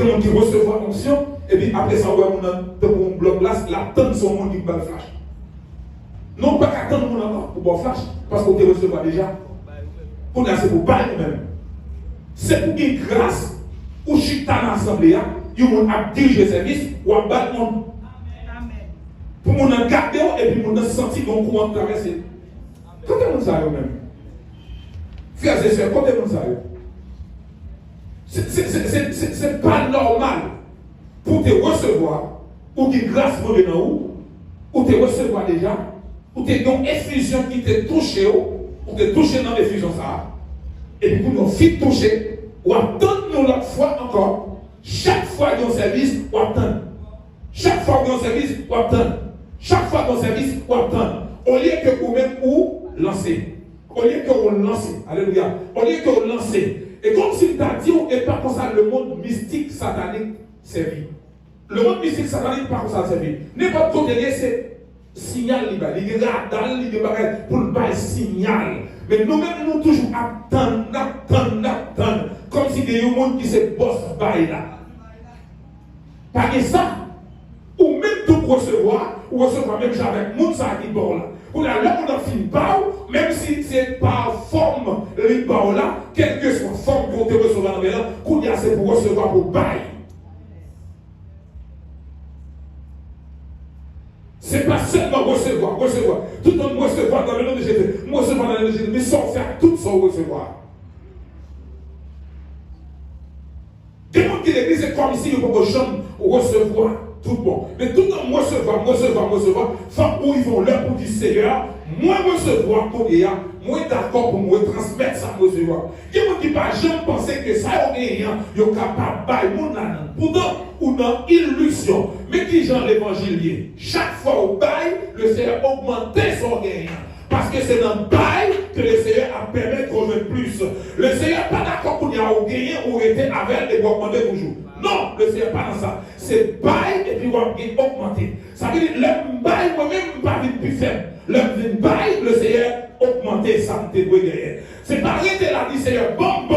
des gens qui recevoir l'onction, et puis après ça, on va pour un bloc là, la tente son monde qui va le flash. Non, pas qu'attendre mon encore pour voir flash, parce qu'on te recevoir déjà. On a c'est pour parler nous-mêmes. C'est pour une grâce, ou chita dans l'assemblée, il a dirigé le service, ou a battre le monde. Pour mon garder et puis mon sentir qu'on courant traverser. Quand est-ce que ça même? Frères et sœurs, quand est-ce que ça c'est pas normal pour te recevoir, ou qui grâce pour dans ou te recevoir déjà, ou te donne une effusion qui te touché, ou te touché dans l'effusion ça, et puis pour nous fit toucher, ou attendre nous l'autre fois encore, chaque fois dans le service, ou attendre. Chaque fois dans le service, ou attendre. Chaque fois dans le service, ou attendre. Au lieu que vous-même ou lancer. Au lieu que vous lancez. Alléluia. Au lieu que vous lancez. Et comme s'il t'a dit, et pas comme ça, le monde mystique satanique servi. Le monde mystique satanique, pas comme ça servi. N'importe côté, c'est signal, il y a radar, il y a pour le bail signal. Mais nous-mêmes, nous toujours attendons. Comme si il y a un monde qui se bosse bail là. Pas que ça. Ou même tout recevoir, ou recevoir même avec le monde qui est là. Ou là, on a fini par, même si c'est par forme, les barres là, quelle que soit la forme qu'on te recevoir dans le là, qu'on y a, c'est pour recevoir pour bail. C'est pas seulement recevoir. Tout le monde recevoir dans le nom de Jésus. Moi, recevoir dans le nom de Jésus, mais sans faire tout sans recevoir. Des gens qui l'église, c'est comme si ils ne pouvaient jamais recevoir tout bon. Mais tout le monde recevoir, faut où ils vont là pour dire Seigneur, moi recevoir pour dire, moi d'accord pour moi transmettre ça recevoir. Des gens qui ne pas jamais penser que ça est rien, ils sont capables de bailler mon âne. Pourtant, ou dans illusion. Mais qui genre l'évangile, chaque fois au bail, le Seigneur augmente son gain. Parce que c'est dans le bail que le Seigneur a permis de trouver plus. Le Seigneur n'est pas d'accord pour y avoir gagné ou été avec et pour augmenter toujours. Non, le Seigneur n'est pas dans ça. C'est bail et puis on va augmenter. Ça veut dire le bail, moi-même, pas vite plus faible. Le bail, le Seigneur augmenter ça, te doit gagner. C'est pas arrêter là, dit Seigneur, bam,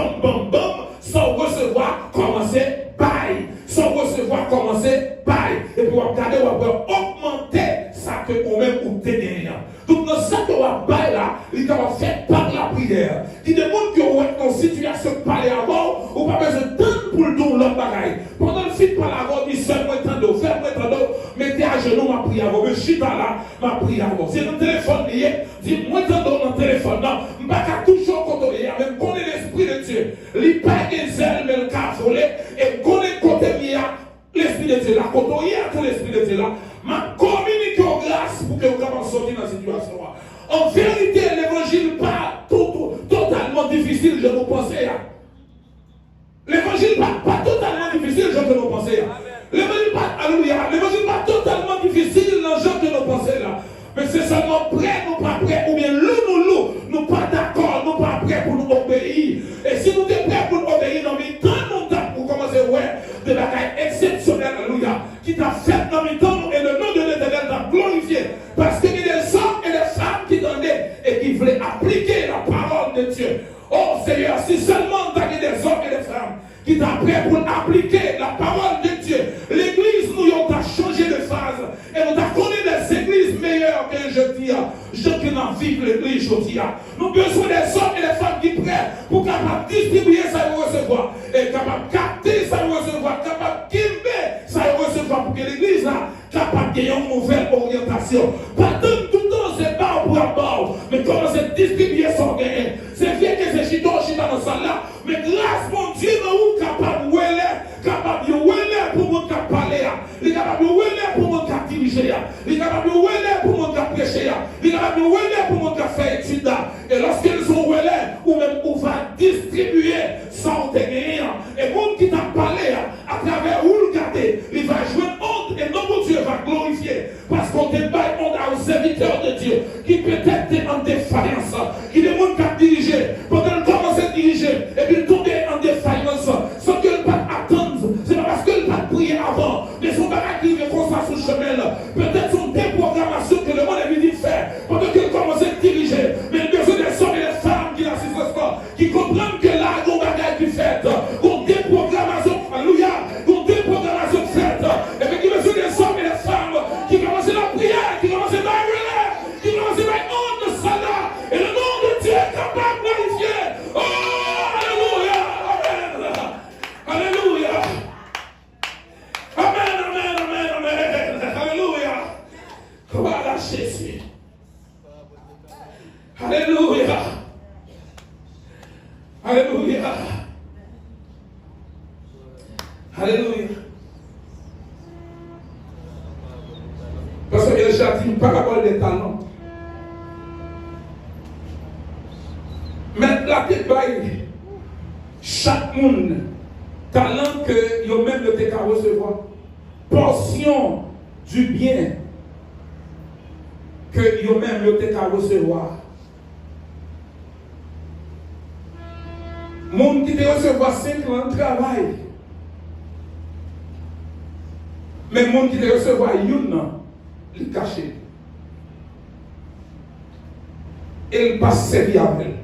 sans recevoir, commencer bail. Sans recevoir, commencer bail. Et puis on va regarder, on va augmenter ça que nous-mêmes ou ténèbres. Donc dans ça que on va bail là, il va faire par la prière. Il demande que vous êtes dans une situation de parler avant, ou pas besoin de temps pour le don l'autre bagaille. Pendant le film par avant, il seul moi tant d'eau, faire moi tant d'eau, mettez à genoux ma prière avant, me chita là, ma prière avant. C'est dans le téléphone lié, dis moi tant d'eau dans le téléphone, non, je ne vais pas toujours côté, même connaître l'esprit de Dieu. Il pas des ailes, mais le cas volé, et connaître côté l'esprit de Dieu là, côté tout l'esprit de Dieu là, m'a communiqué aux grâces pour que vous puissiez sortir dans la situation. En vérité, l'évangile pas totalement difficile, je vous pensais. L'évangile pas totalement difficile, je que nous pensons. L'évangile pas totalement difficile, je que nous pensons là. Mais c'est seulement prêt, nous pas prêts, ou bien nous pas d'accord, nous pas prêts pour nous obéir. Et si nous sommes prêts pour nous obéir, nous avons tant temps pour commencer des bagailles exceptionnelles, alléluia, qui t'a fait dans le temps et le nom de l'Éternel t'a glorifié. Parce qu'il y a des hommes et des femmes qui tendaient et qui voulaient appliquer la parole de Dieu. Oh Seigneur, si seulement tu as des hommes et des femmes qui t'a prêt pour appliquer la parole de Dieu, l'église, nous avons changé de phase et nous avons connu des églises meilleures que je dis. Je que n'en vive l'église, je dis. Nous avons besoin des hommes et des femmes qui prêtent pour capable distribuer ça et recevoir, et capable capter ça et recevoir, capable kimber ça et recevoir pour que l'église là capable de gagner une nouvelle orientation. Pas tout le temps c'est bas pour bas, mais comment c'est distribuer son gain. C'est bien que c'est chita dans la salle là, mais grâce mon Dieu, nous capable de pour mon cap parler, il est capable de pour mon cap diriger, il est capable de pour mon cap prêcher, il est capable de pour mon cap faire étude. Et lorsqu'ils sont ou même on va distribuer sans te gagner, et monde qui t'a parlé à travers où le garder, il va jouer honte et non mon Dieu va glorifier. Parce qu'on débat, on a un serviteur de Dieu qui peut-être est en défaillance, qui demande qu'à diriger, pendant le commence à diriger, et puis il tombe en défaillance, sans que le pas attendre. C'est pas parce que le pas prier avant, mais son bagage qui vient comme ça sur le chemin là. Peut-être son déprogrammation que le monde est venu faire, pendant qu'il commence à diriger. Mais il y a besoin des hommes et des femmes qui n'assistent pas, qui comprennent que là, il y a un bagage qui fait, une déprogrammation, alléluia, une Et le nom de Dieu est capable de glorifier. Oh, alléluia. Amen. Alléluia. Amen, amen, amen, amen. Alléluia. Voilà Jésus. Alléluia. Alléluia. Alléluia. Parce que le chat dit une parabole des talents. Mais la tête baille chaque monde talent que yo même ne t'es qu'à recevoir. Portion du bien que yo même ne t'es qu'à recevoir. Monde qui te recevoir 5 ans de travail. Mais le monde qui te recevoir une an, il caché. Et il passe sa vie avec elle.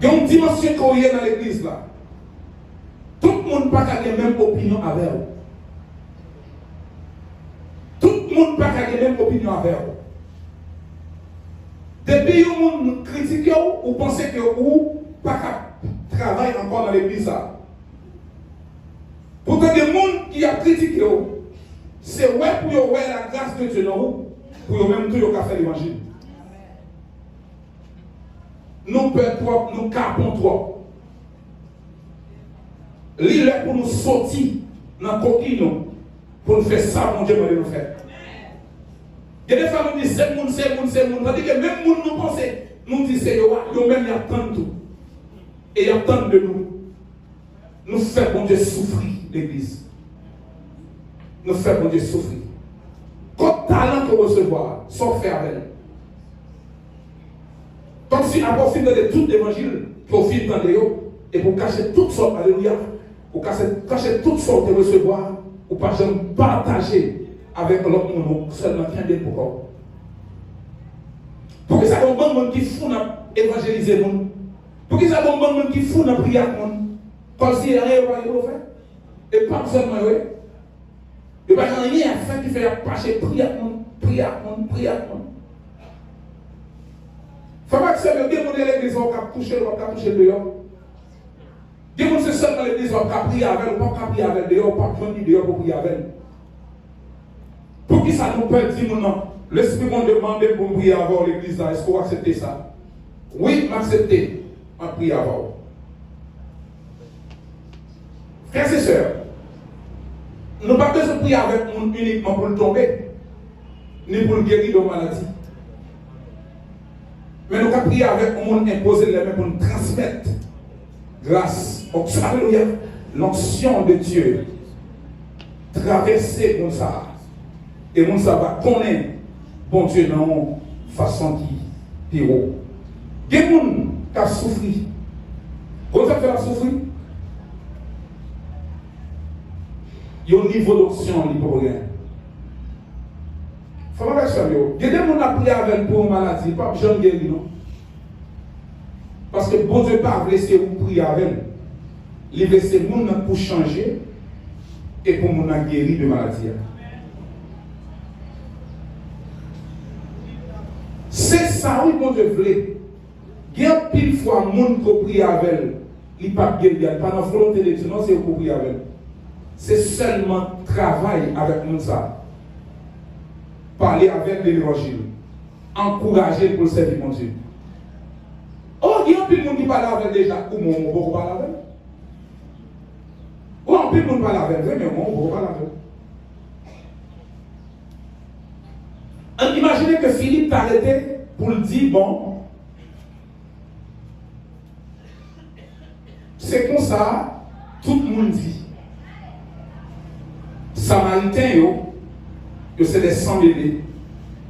Il y a une dimension qu'on y a dans l'église là. Tout le monde n'a pas la même opinion avec elle. Tout le monde n'a pas la même opinion avec elle. Depuis que le monde critique ou pense que vous pas travailler encore dans l'église là. Pourtant, des gens qui ont critiqué, c'est ouais pour voir la grâce de Dieu dans vous, pour même tout faire l'évangile. Nous peur trop, nous capons trop. L'île pour nous sortir dans le coquille, pour nous faire ça, mon Dieu, nous faire. Il y a des femmes qui disent c'est monde. Tandis que même les gens nous pensent, nous disons c'est eux, même ils attendent tout. Et ils attendent de nous. Nous faisons, mon Dieu, souffrir l'église. Nous faisons, mon Dieu, souffrir. Quand talent que recevoir, sans faire avec. Comme si à profit de tout l'évangile, profite dans les hauts, et pour cacher toutes sortes, alléluia, pour cacher toutes sortes de recevoir, ou pas jamais partager avec l'autre monde, seulement qui a des pourquoi. Pour que ça soit un bon monde qui fout dans évangéliser le monde. Pour que ça soit un bon monde qui fout dans prier le monde. Comme si il n'y a rien à faire. Et pas seulement, oui. Il n'y a rien à faire qui fait passer prier le monde. Il ne faut pas que ça me démonte l'église, on va toucher dehors. Démonte c'est seulement l'église, on va prier avec, on va prier avec dehors, on va prier dehors pour prier avec. Pour qui ça nous peut dire non? L'Esprit m'a demandé pour prier avant l'église là, est-ce qu'on va accepter ça? Oui, m'accepter, on prie avant. Frères et sœurs, nous n'avons pas besoin de prier avec nous uniquement pour le tomber, ni pour le guérir de maladie. Mais nous avons prié avec le monde imposé les mains pour nous transmettre grâce. Alléluia. L'onction de Dieu traverser comme ça. Et mon ça va connaître bon Dieu dans une façon qui est haut. Il y a des gens qui ont souffert. Comment ça fait souffrir? Il y a un niveau d'onction qui peut rien. Il faut pas faire ça. Il y a des gens qui ont prié avec pour une maladie, pas besoin de guérir. Parce que bon Dieu pas laisser vous prier avec. Il laisse les gens pour changer et pour nous guérir de maladie. C'est ça, oui, bon Dieu voulait. Il y a pile fois les gens qui prient avec, ils ne pas guérir, il n'y a pas de volonté de Dieu, non, c'est pour prier avec. C'est seulement travail avec nous ça. Parler avec l'évangile. Encourager pour servir mon Dieu. Oh, il y a un peu de monde qui parle avec déjà, ou mon on va parler avec. Ou un peu de monde parle avec, mais on va parler avec. Imaginez que Philippe t'a arrêté pour le dire, bon, c'est comme ça, tout le monde dit. Samaritains, c'est des sans-mêlés,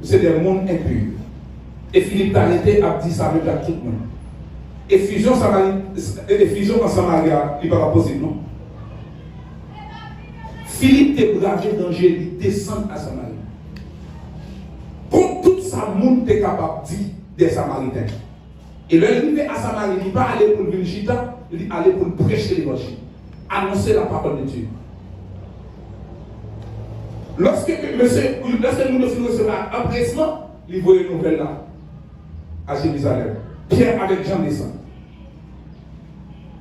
c'est des mondes impurs. Et Philippe t'a arrêté à dire ça avec tout le monde. Effusion en Samaria, il ne va pas possible, non? Philippe est bravé danger, il descend à Samarie. Comme tout ça, le monde est capable de dire des Samaritains. Et là, il est à Samarie, il ne va pas aller pour le Vilchita, il va aller pour prêcher l'évangile, annoncer la parole de Dieu. Lorsque nous recevons un pressement, il voit une nouvelle là, à Jérusalem. Pierre avec Jean descend.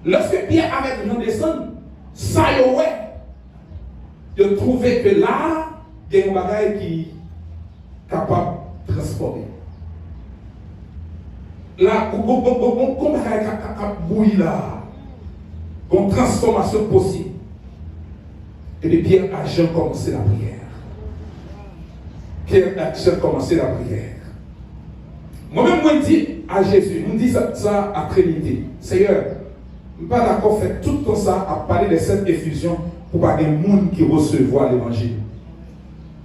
Lorsque Pierre avec Jean descend, ça y est, il trouvait que là, il y a un bagage qui est capable de transformer. Là, comment il y a capable de bouillir là, une transformation possible. Et puis Pierre a Jean commencé la prière. Pierre a Jean commencé la prière. Moi-même, moi, je dis à Jésus, je dis ça à Trinité. Seigneur, je ne suis pas d'accord faire tout ça à parler de cette effusion pour pas des gens qui recevoir l'évangile.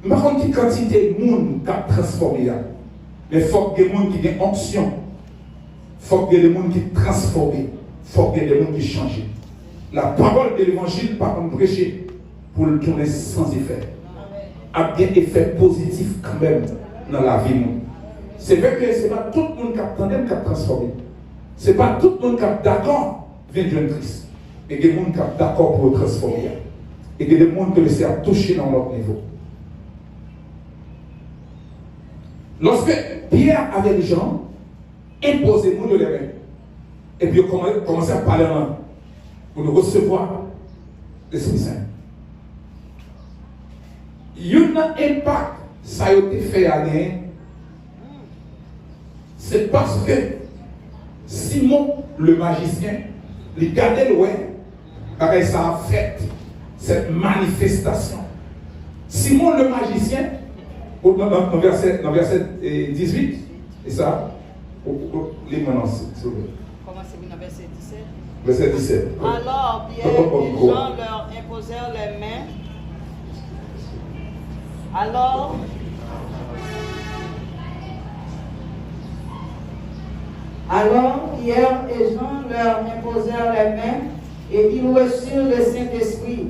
Par contre, il y a une quantité de gens qui ont transformé. Mais il faut que des gens qui ont onction. Il faut que des gens qui transforment. Il faut que des gens qui changent. La parole de l'évangile, par contre, prêcher pour le tourner sans effet. A bien effet positif quand même dans la vie. C'est vrai que ce n'est pas tout le monde qui a transformé. Ce n'est pas tout le monde qui est d'accord avec Christ. Et il y a des gens qui sont d'accord pour le transformer. Et il y a des gens qui essaient de toucher dans leur niveau. Lorsque Pierre avec Jean imposait les mains, et puis ils commençaient à parler en langue pour nous recevoir l'Esprit Saint. Il y a un impact, ça a été fait à rien. C'est parce que Simon, le magicien, il gardait loin, et ça a fait cette manifestation. Simon, le magicien, dans verset 18, et ça, les maintenant, s'il vous plaît. Commencez dans verset 17. Verset 17. Alors Pierre et Jean leur imposèrent les mains. Alors Pierre et Jean leur imposèrent les mains et ils reçurent le Saint-Esprit.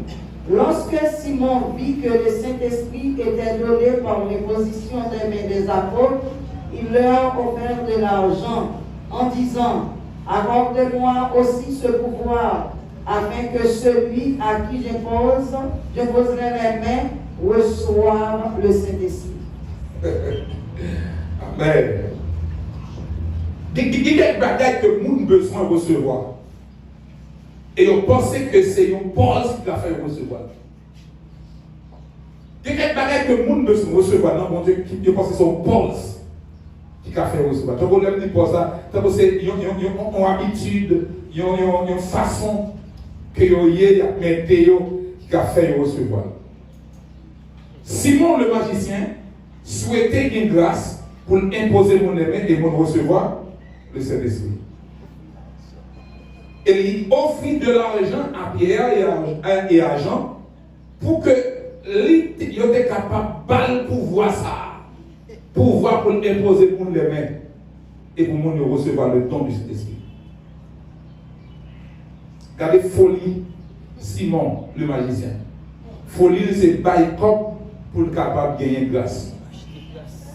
Lorsque Simon vit que le Saint-Esprit était donné par l'imposition des mains des apôtres, il leur offert de l'argent en disant: accorde-moi aussi ce pouvoir, afin que celui à qui j'imposerai les mains reçoive le Saint-Esprit. Amen. Il y a des bagages que nous besoin de recevoir. Et on pensait que c'est une pause qui a fait recevoir. Il y a des bagages que nous besoin de recevoir. Non, mon Dieu, qui pense que c'est une pause qui a fait recevoir. Donc, on aime pour ça. C'est une habitude, une façon que vous avez qui a fait recevoir. Simon le magicien souhaitait une grâce pour imposer mon aimé et mon recevoir le Saint-Esprit. Et il offrit de l'argent à Pierre et à Jean pour que ils étaient capables de pouvoir ça, pouvoir pour imposer pour les mains et pour nous recevoir le don du Saint-Esprit. Regardez folie Simon le magicien. Folie c'est bail comme pour le capable de gagner grâce.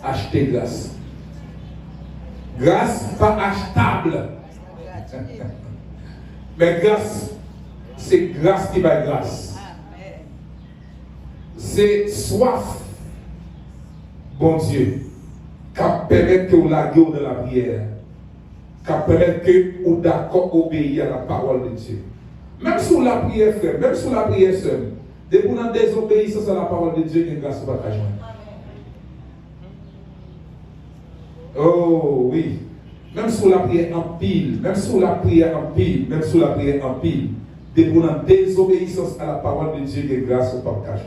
Acheter grâce. Grâce pas achetable. Mais grâce, c'est grâce qui va grâce. C'est soif, bon Dieu, qui permet que vous laguez de la prière, qui permet que vous d'accord obéir à la parole de Dieu. Même sur la prière, frère, même sur la prière seule, dès que vous avez désobéissance à la parole de Dieu, il y a grâce pour votre joindre. Oh oui. Même sous la prière en pile, même sous la prière en pile, même sous la prière en pile, dès qu'on a désobéissance à la parole de Dieu, de grâce au partage.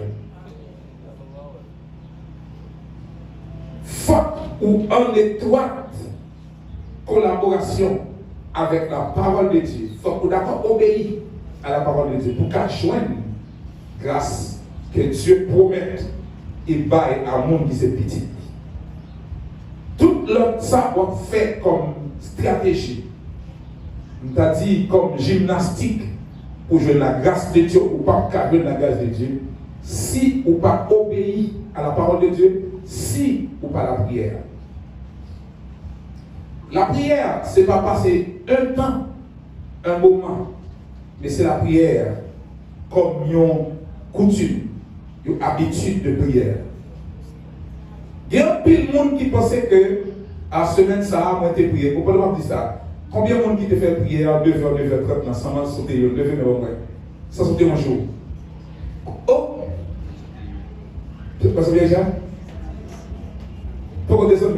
Faut ou en étroite collaboration avec la parole de Dieu, faut qu'on d'accord obéir à la parole de Dieu pour qu'à joindre grâce que Dieu promette et baille à monde qui c'est petit. Tout ça va faire comme stratégie. On a dit comme gymnastique pour jouer la grâce de Dieu ou pas cadrer la grâce de Dieu. Si ou pas obéir à la parole de Dieu, si ou pas la prière. La prière, ce n'est pas passer un temps, un moment, mais c'est la prière comme une coutume, une habitude de prière. Il y a un pile de monde qui pensait que à semaine ça, moi t'ai prié. Pourquoi je dis ça? Combien de monde qui te fait prier à 2h, 2h30 dans 100 ans sauter, 9h, ça sauter un jour? Oh! Tu passes bien, Jean? Pourquoi descendre?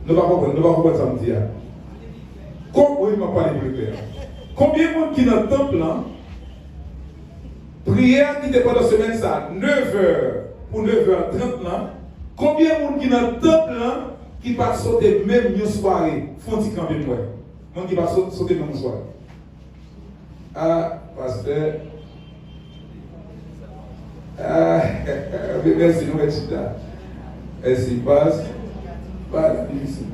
Nous ne va pas comprendre ça me dit. Oui, il m'a parlé plus clair. Combien de monde qui dans le temple là? Prière qui était pendant la semaine ça, 9h ou 9h30 là? Combien de monde qui dans le temple là? Qui va sauter même une soirée, font-ils camper moi? Monde qui va sauter même une soirée. Ah, pasteur. Ah, merci, nous merci. Merci, passe. Bah, la difficile.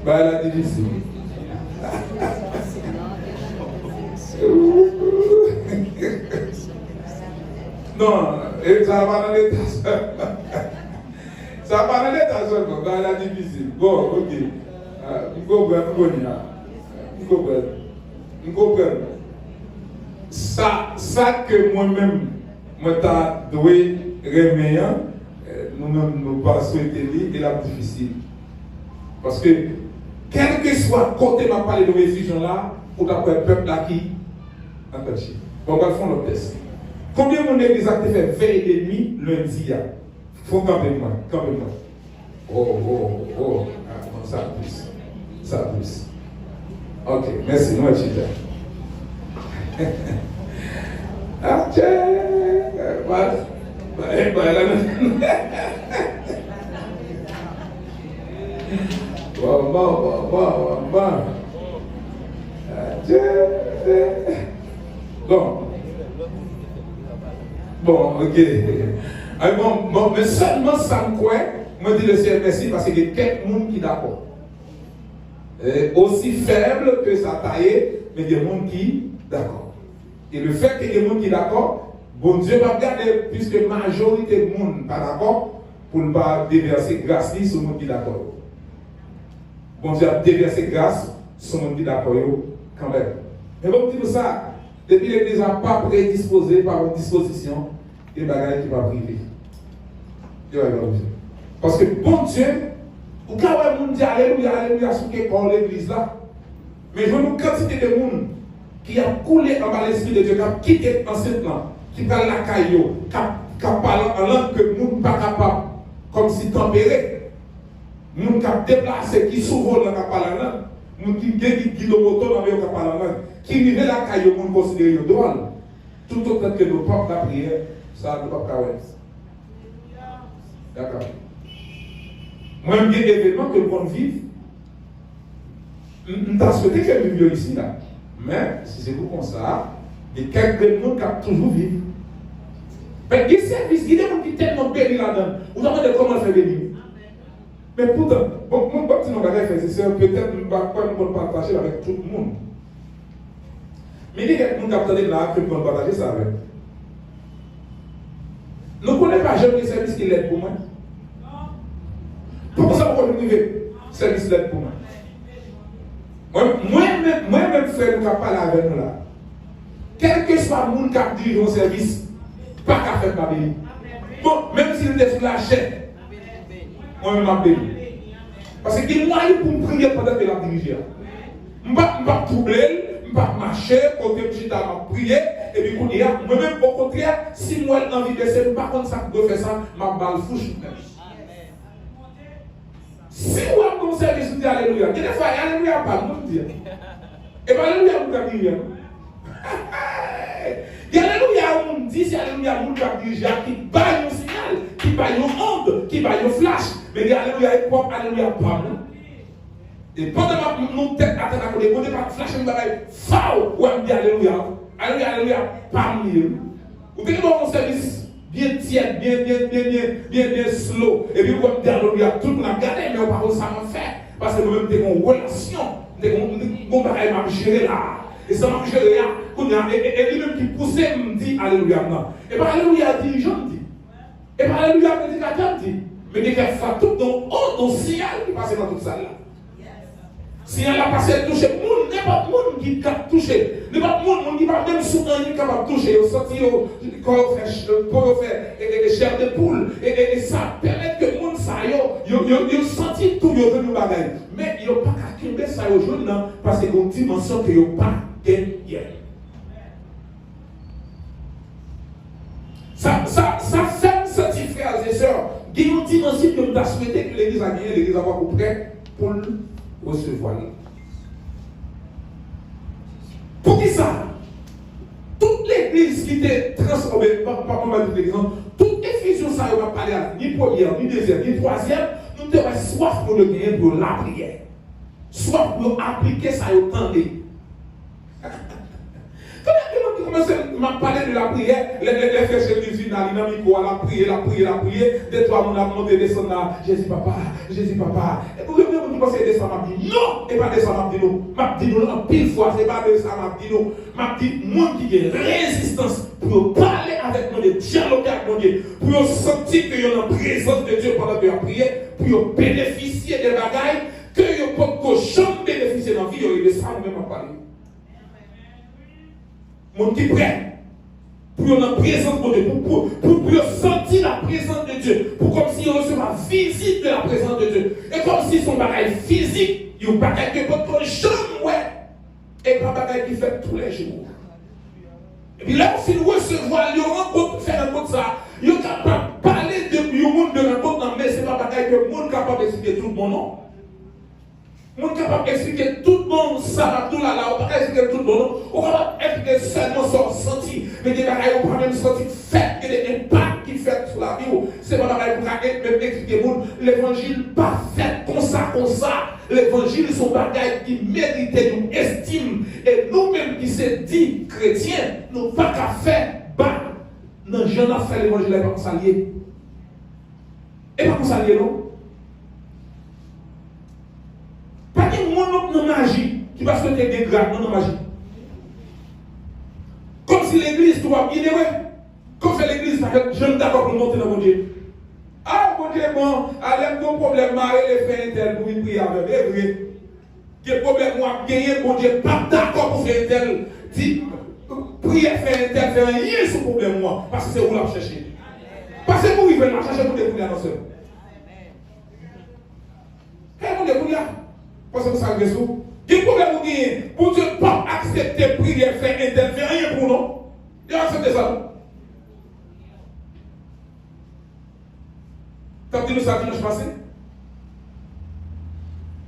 Bah, la difficile. Non, ça va dans l'état. Ça va dans l'état seulement, bah, la difficile. Bon, ok. Je comprends. Ça que moi-même, moi t'as doué reméant, nous-mêmes nous pas souhaiter lire et la difficile. Parce que quel que soit côté m'a parlé de réfugiés là, pour d'après le peuple là qui empêché. Bon, on va faire notre test. Combien mon église a fait veille et nuit lundi? Faut camper moi. Oh. Ça plus. Ok, merci, nous Chita. Ah, tiens, Bon, ok. Bon, mais seulement ça me croit, moi dis le Seigneur merci parce qu'il y a quelques monde qui d'accord. Aussi faible que ça taille, mais il y a des gens qui d'accord. Et le fait qu'il y ait des gens qui d'accord, bon Dieu va regarder, puisque la majorité de monde pas d'accord, pour ne pas déverser grâce sur le monde qui d'accord. Bon Dieu a déversé grâce sur le monde qui d'accord quand même. Mais bon, dis ça, depuis l'église n'a pas prédisposé par une disposition, il y a des bagages qui vont priver. Parce que bon Dieu, ou quand on dit alléluia sur l'église là, mais je vois une quantité de monde qui a coulé en bas l'esprit de Dieu, qui a quitté l'ancien plan, qui parle la caillou, qui parle en langue que le monde n'est pas capable, comme si tempéré. Le monde qui a déplacé, qui s'ouvre dans la parole en langue, le monde qui guide le moto dans la parole en langue, qui vivait la caillou, le monde considère le droit. Tout autant que nos propres la prière, ça ne doit pas être. D'accord. Moi, il y a des événements que le monde vive. Je souhaité qu'elle vive ici, là. Mais, si c'est pour comme ça, il y a quelques gens qui ont toujours vécu. Mais il y a des services, il y a des gens qui sont tellement bénis là-dedans. Vous demandez comment faire bénir. Mais pourtant, bon, mon petit nom va faire, c'est peut-être que nous ne pouvons pas partager avec tout le monde. Mais il y a des gens qui ont là, que nous pouvons partager ça avec. Nous ne connaissons pas jamais les services qui l'aident pour moi. Pourquoi ça vous privé service l'aide pour moi? Moi-même, frère, nous parler avec nous là. Quel que soit le monde qui a dirigé au service, pas qu'à faire ma béni. Bon, même s'il était sur la chaîne, moi-même, ma béni. Parce qu'il y a moyen pour me prier pendant que la dirige. Je ne vais pas troubler, je ne vais pas marcher, côté petit à prier, et puis moi-même, au contraire, si moi j'ai envie de faire, je ne vais pas contre ça pour faire ça, ma balle fouche. Si vous avez un service, vous dites alléluia. Il y a des fois, alléluia, pas, vous dire. Et bien, alléluia, vous dites alléluia. Il y a alléluia, vous dites, c'est alléluia, vous dites qui baille un signal, qui baille une onde, qui baille un flash. Mais il y a alléluia, et quoi, alléluia, pas. Et pendant que nous tête à tête à côté, on n'est pas flash, on va dire, faou, ou on dit alléluia, alléluia, pas mieux. Vous tenez un service bien tiède, bien slow. Et puis vous allez dire alléluia, tout le monde a regardé, mais on ne va pas ça faire. Parce que nous-mêmes, nous avons une relation, nous avons un bagage à gérer là. Et ça m'a géré là, et lui-même qui poussait me dit alléluia. Et bien alléluia, dirigeant me dit. Et bien alléluia, prédicateur me dit. Mais il y a tout dans le signal qui passe dans toute salle là. Si elle a passé à toucher, il n'y a pas de monde qui peut toucher. Il n'y a pas de monde qui va même souvent capable de toucher. Au senti, quand on fait chair de poule. Et ça permet que le monde, ça y senti tout le venu bagaille. Mais il n'y a pas qu'à tomber ça au jour, parce qu'il y a une dimension qu'il n'y a pas gagné. Ça fait sentir, frères et sœurs, il y a une dimension que nous avons souhaité que l'Église a gagné, l'Église a pas prêt pour le recevoir. Pour qui ça? Toute l'Église qui était transformée, pas mal de l'exemple, toute effusion, ça ne va pas parler ni première, ni deuxième, ni troisième, nous devons soif pour le gagner pour la prière. Soif pour appliquer ça au temps de. Quand on parler de la prière, les frères chez l'usine, la prier, des trois mon a monté descendre là, Jésus papa. Et pour vous pensez de ça m'a dit non, et pas de ça m'a dit non. M'a dit non en pile fois, c'est pas de ça m'a dit non. M'a dit moi qui ai résistance pour parler avec moi, de dialoguer avec mon Dieu, pour sentir que y a une présence de Dieu pendant que vous priez, pour bénéficier des bagailles que vous ne pouvez jamais bénéficier dans la vie, et de ça nous même parler. Mon qui prêt pour la présence de Dieu, pour sentir la présence de Dieu, pour comme si on recevait la visite de la présence de Dieu. Et comme si son bagage physique, il y a un bagage que votre jambe, ouais, et pas un bagage qui fait tous les jours. Et puis là, si nous recevons, il y aura faire un peu ça, il y a capable de parler de monde de rencontre, mais ce n'est pas un bagage que le monde est capable d'expliquer tout le monde, non. On est capable d'expliquer tout le monde, ça va tout là, on ne peut pas expliquer tout le monde, on ne peut pas expliquer seulement son ressenti, mais des bagailles, on ne peut pas même sentir fait, que des impacts qui fait sur la vie, c'est pas bagaille pour même expliquer l'évangile pas fait comme ça, l'évangile sont bagailles qui méritent une estime, et nous-mêmes qui se dit chrétiens, nous pas qu'à faire, non, je n'ai fait l'évangile, et pas qu'on s'allie. Et pas qu'on s'allie, non? Pas de monde dans la magie qui va souhaiter des grades dans la magie. Comme si l'église doit bien aimer. Comme si l'église, je ne suis d'accord pour monter dans mon Dieu. Ah, mon Dieu, bon, allez, mon problème, marrer les faire tel pour une prière avec. C'est vrai. Quel problème, moi, gagner, mon Dieu, pas d'accord pour faire tel. Dit, prier, faire tel, faire rien sur le problème, moi. Parce que c'est où la chercher. Parce que vous, il veut la chercher pour découvrir dans ce. Eh, mon Dieu, vous là. Parce que ça arrive sous. Quel problème vous gagnez? Pour Dieu pas accepter prier, faire intervenir, rien pour nous. Il a accepté ça. T'as dit nous ça dimanche passé?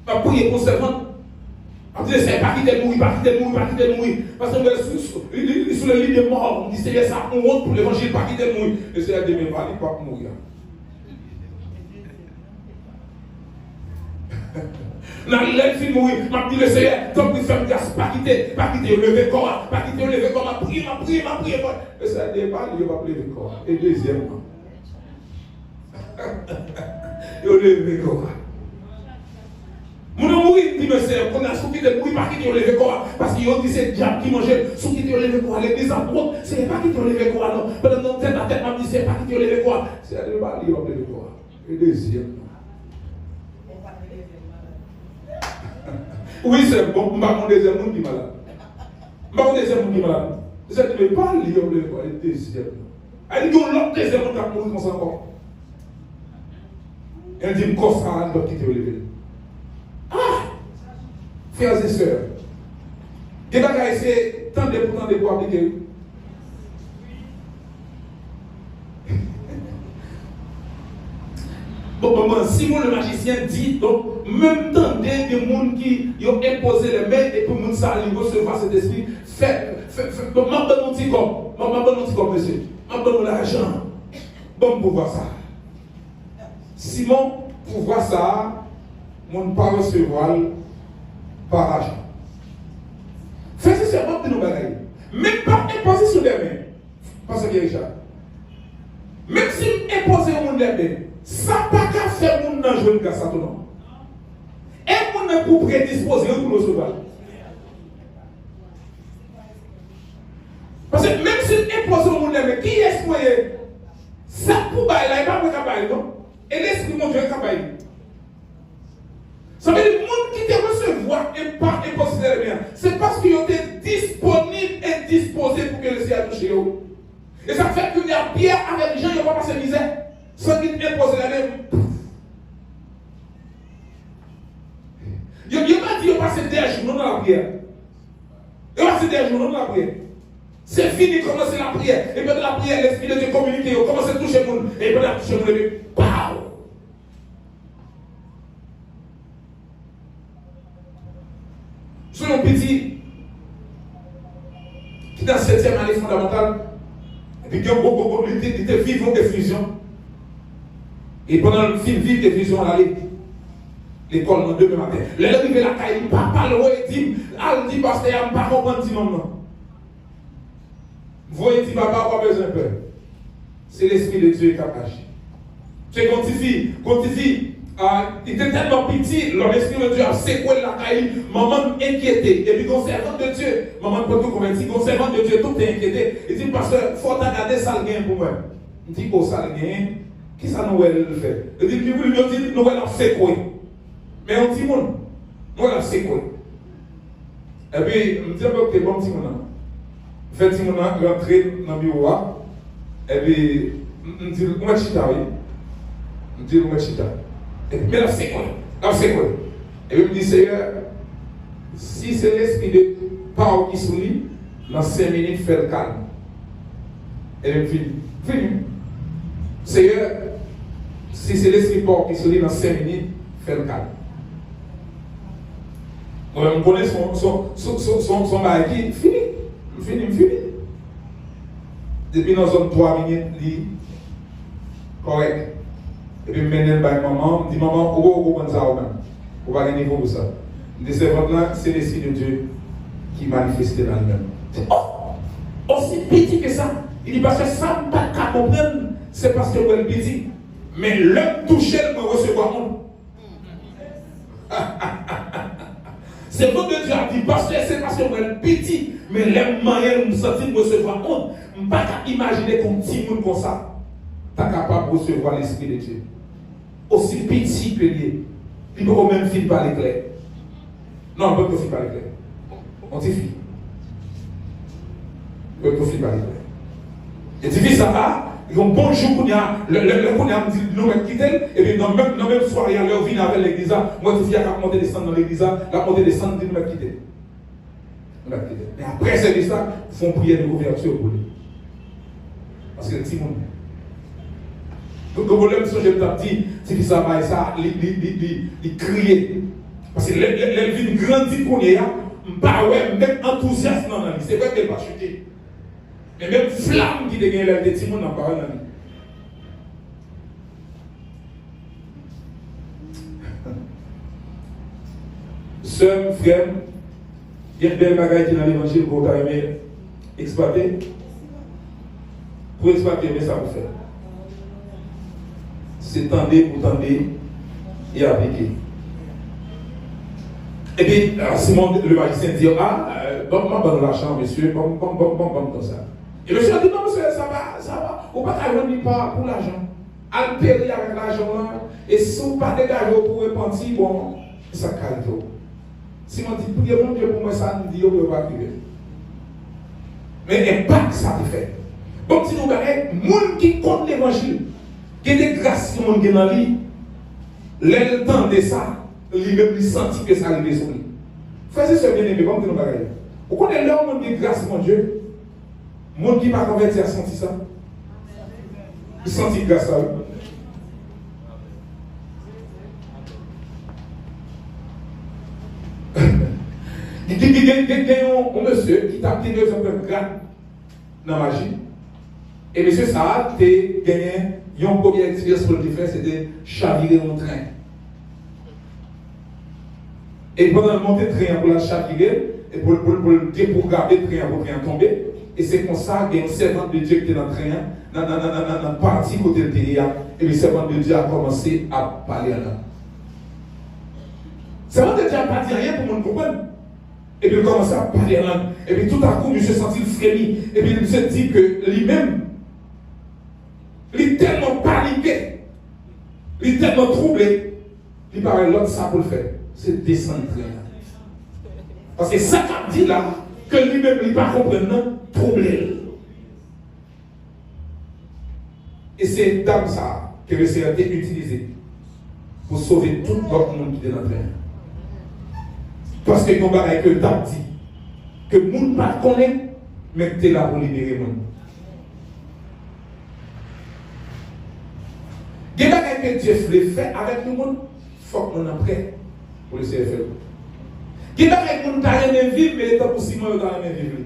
T'as prié pour servante. On dit c'est pas quitter de mourir, pas quitter de mourir. Parce que sous le lit de mort, on dit c'est ça, on honte pour l'évangile, pas quitter de mourir. Et c'est la demain, pas mourir. Dans le film, oui, m'a dit le Seigneur, tant que faire grâce, pas quitter, lever corps, pas quitter, lever corps, m'a prié. Et ça débat, il va lever corps. Et deuxièmement, il va lever corps. Mon amour, il dit, monsieur, qu'on a souffert de mourir, pas quitter, lever corps, parce qu'il y a dit c'est diable qui mangeait, sous quitter, lever corps. Les apôtres, c'est pas quitter, lever corps, non. Pendant tête à tête, m'a dit, c'est pas quitter, lever corps. C'est un débat, il va lever corps. Et deuxièmement, oui, c'est bon, je ne vais pas deuxième monde qui est malade. Je ne vais pas deuxième monde qui est malade. Je ne vais pas lire le deuxième. Elle dit l'autre deuxième monde qui a mouru comme ça encore. Elle dit, comme ça, elle doit quitter le lever. Ah! Frères et sœurs, il y a essayé tant de pour appliquer. Bon, Simon le magicien dit, donc, même temps des gens qui ont imposé les mains et pour nous ça, ils recevoir cet esprit, donc, m'a donné mon petit corps, monsieur, m'a donné l'argent, bon pour voir ça. Simon, pour voir ça, on ne pas recevoir par argent. Faites ce serment de nos bagailles, même pas imposer sur les mains, parce que Richard, même si imposer au monde les mains, ça n'a pas qu'à faire mon nan jouer grâce à tout non. Et mon nan pour prédisposer pour recevoir. Parce que même si impose au monde, qui est-ce que ça pour bailler là, il va pas bailler non. Et l'esprit mon Dieu est bailler. Ça veut dire que le monde qui te recevoir n'est pas imposé les biens. C'est parce qu'ils ont été disponibles et disposés pour que le ciel touche eux. Et ça fait qu'il y a Pierre avec les gens, ils ne vont pas passer misère. Sans qu'ils imposent les biens. Il n'a pas dit qu'il passe des jours dans la prière. Il passe des jours dans la prière. C'est fini, commencez la prière. Et pendant la prière, l'Esprit de Dieu communique, commencez à toucher le monde. Et pendant la toucher le monde, et puis, pow! Soyons petits, qui dans la 7e année fondamentale, et puis il était vivant effusion. Et pendant le film Vive effusion, on allait l'école dans 2 matin. L'arrivée la caille, papa le dit, al dit parce qu'il n'y a pas comprendre dit non. Vous voyez, dit papa, pas besoin de peur. C'est l'Esprit de Dieu qui a agi. C'est quand il dit, il était tellement petit, l'Esprit de Dieu a secoué la caille, maman inquiétée. Et puis, conservant de Dieu, maman peut tout convertir, conservant de Dieu, tout est inquiété. Il dit, parce que faut regarder ça le gain pour moi. Il dit, oh, ça le gain, qui ça nous le fait? Il dit, nous allons secouer. Mais on dit, nous allons secouer. Et puis, je me dis, ok, bon petit monde. Fait petit monde rentrer dans le bureau, et puis, je me dis, on va chita, oui. Je me dis, on va chita. Mais là, c'est quoi? Et puis, il me dit, Seigneur, si c'est l'esprit de Paul qui sourit, dans 5 minutes, fais le calme. Et puis, fini. Seigneur, si c'est l'esprit de Paul qui sourit, dans 5 minutes, fais le calme. On connaît son bail qui fini. Fini. Depuis dans zone 3 minutes, il correct. Et puis, je mène par maman, je dis maman, où est-ce que vous avez on va gagner pour ça. Je dis, c'est l'Esprit de Dieu qui manifeste dans lui-même. Aussi petit que ça. Il dit, parce que ça, je ne peux pas comprendre, c'est parce que vous êtes petit. Mais l'homme touché, il peut recevoir monde. C'est votre Dieu a dit, parce que c'est parce que vous êtes petit. Mais les moyens, nous sentis de recevoir monde. Je ne peux pas imaginer comme petit monde comme ça. Tu es capable de recevoir l'Esprit de Dieu. Aussi petit que lui. Il peut même finir par l'éclair. Non, on ne peut pas finir par l'éclair. On dit fille. On peut finir par l'éclair. Et tu dis ça, il y a un bon jour qu'on a, le qu'on a dit, nous mettons quitter, et puis dans le même soir, il y a leur vie avec l'église. Moi, tu dis, il y a monter descendre dans l'église, la monter descendre, nous mettons quitter. Mais après ce ça, ils font prière de couverture pour lui. Parce que le petit monde. Donc, le problème, c'est que je me dis, c'est que ça va et ça, il crie. Parce que les vie grandit pour lui, même enthousiasme dans la vie. C'est vrai qu'elle va chuter. Mais même flamme qui devient les petits monde dans la parole. Sœur, frère, il y a une belle bagaille qui est dans l'évangile pour aimer exploiter. Pour exploiter, mais ça vous fait. C'est tendre pour tendre et appliquer. Et puis, Simon le magicien dit, donne-moi l'argent, monsieur, bon, comme ça. Et monsieur a dit, non, monsieur, ça va, ou pas qu'à pas pour l'argent. Alpérer avec l'argent, et si vous pas dégager pour repentir, bon, ça calme tout. Simon dit, priez mon Dieu pour moi, ça nous dit, on ne peut pas prier. Mais l'impact, ça te fait. Donc, si nous regardons, les gens qui comptent l'évangile, qui a des grâces qui sont dans la vie, le temps de ça, lui-même, il sentit que ça arrivait sur lui. Frères et sœurs bien-aimés, comme nous regardons, vous connaissez l'homme de grâce, mon Dieu? Le monde qui m'a converti a senti ça. Il sentit grâce à eux. Il dit qu'il y a un monsieur qui t'a pris 2 ans de grade dans la magie. Et monsieur Saad a gagné une première expérience pour le faire, c'était chavirer un train. Et pendant le montée de train pour la chavirer, et pour déprogrammer le train pour le train tomber, et c'est comme ça qu'il y a un servant de Dieu qui était dans le train, dans la partie côté de terre, et le servant de Dieu a commencé à parler à l'homme. Le servant de Dieu n'a pas dit rien pour nous comprendre. Et puis il commence à parler à l'homme. Et puis tout à coup, monsieur sentit le frémir. Et puis il se dit que lui-même, il est tellement paniqué, il est tellement troublé, il parle l'autre ça pour le faire. C'est descendre le train. Parce que ça qu'a dit là, que lui-même il pas comprendre, troublé. Et c'est dans ça que le Seigneur a été utilisé pour sauver tout votre monde qui est dans la terre. Parce que nous avons dit que le temps dit que le monde ne connaît pas, mais que tu es là pour libérer le monde. Il y a des choses que Dieu voulait faire avec le monde, il faut qu'on en prête pour le Seigneur faire. Il y a des gens qui ont vivre, mais l'état pour Simon, ils ont vivre.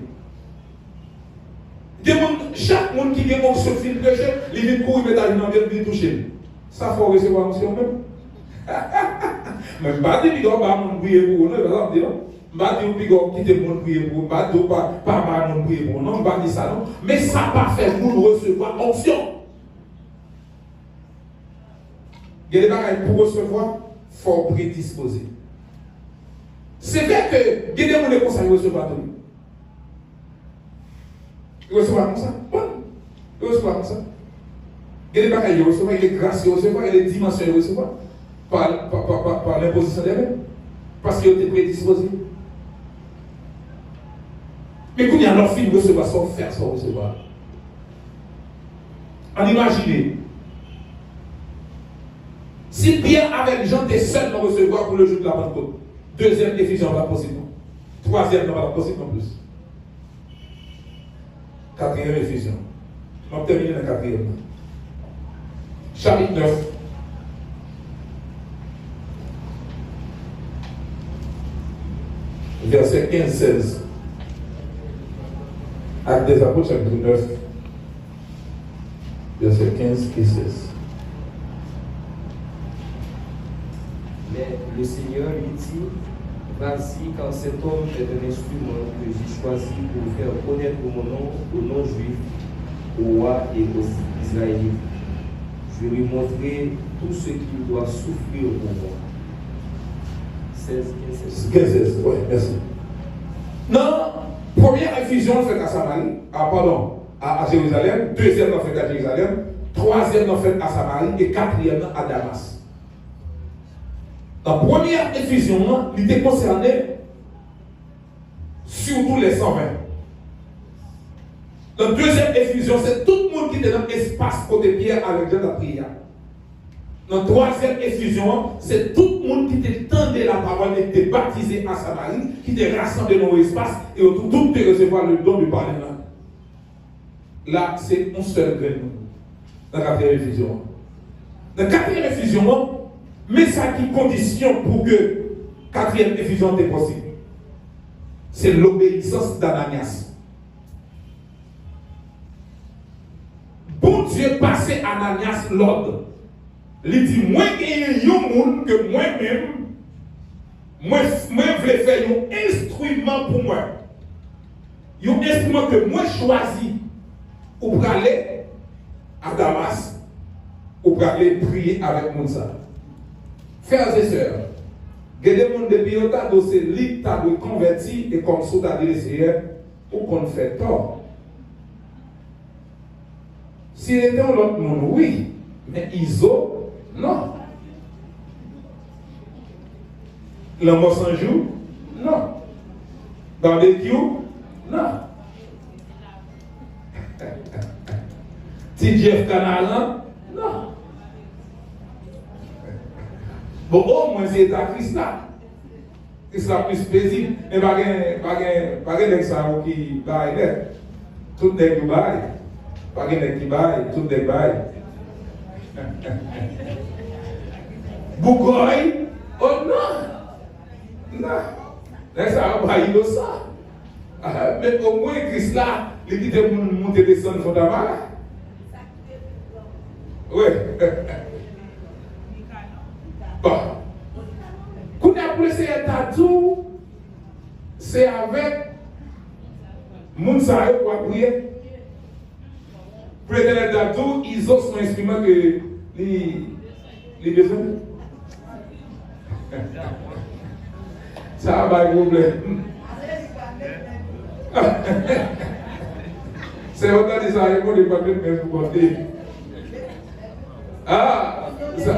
Chaque monde qui a sur le fil de jeu, il vient courir, il met dans le toucher. Ça faut recevoir aussi même. Mais pas de bigor, pas mon prier pour nous, par exemple, non. Pas de bigor qui te mon prier pour, pas de pas mon prier pour, non, pas dit ça, non. Mais ça pas fait nous recevoir onction. Il y a des bagages pour recevoir, il faut prédisposer. C'est vrai que il y a des gens qui ne recevoir tout. Il reçoit comme ça. Bon. Il reçoit comme ça. Il y a des bagages qui recevoir, il y a des grâces qui recevoir, il y a des dimensions qui recevoir. Par l'imposition des mains. Parce qu'il était prédisposé. Mais quand il y a leur fille recevoir, sans faire, sans recevoir. On imagine. Si Pierre avec Jean était seul pour recevoir pour le jour de la Pentecôte, deuxième effusion pas possible. Troisième pas possible non plus. Quatrième effusion. On va terminer la quatrième. Chapitre 9. Verset 15-16. Actes des Apôtres, chapitre 9. Verset 15 et 16. Mais le Seigneur lui dit, vas-y, car cet homme est un instrument que j'ai choisi pour faire connaître mon nom aux non-juifs, aux rois et aux Israélites. Je lui montrerai tout ce qu'il doit souffrir pour moi. 16, 15, 16. Oui, merci. Non, première effusion faite à Samarie, à Jérusalem, deuxième faite à Jérusalem, troisième faite à Samarie et quatrième à Damas. La première effusion, il était concerné surtout les 120. La deuxième effusion, c'est tout le monde qui était dans l'espace côté Pierre avec Jean de la prière. La troisième effusion, c'est tout le monde qui était tendu la parole, qui était baptisé à Samarie, qui était rassemblé dans l'espace et autour tout de recevoir le don du parler là. Là, c'est un seul grain. Dans la quatrième effusion. Dans la quatrième effusion, mais ça qui condition pour que quatrième effusion soit possible. C'est l'obéissance d'Ananias. Bon Dieu passait Ananias l'ordre. Il dit, moi, il y a un monde que moi-même, moi, je voulais faire un instrument pour moi. Un instrument que moi choisi pour aller à Damas, pour aller prier avec Moussa. Frères et sœurs, il y a des gens depuis longtemps qui se livrent de convertir et comme ça, tu as dit le Seigneur, pour qu'on fait tort. S'il était un autre monde, oui, mais Iso, non. L'amour sans jour, non. Barbecue, non. TJF Canalan, non. Bon, au moins c'est à Christ là. Christ là plus paisible, mais pas de l'exemple qui va être. Tout n'est pas bail. Pas de qui bail, tout n'est pas. Bougoy, oh non. Non. Là, ça va bailler de ça. Mais au moins Christ là, il dit de monter descendre sur la main. Oui. Bon. Quand on a poussé un tatou, c'est avec Mounsa pour prier. Pour le tatou, ils ont son instrument que les besoins. Ça va pas de problème. C'est autant de ça, il faut pas de pour côté. Ah, ça.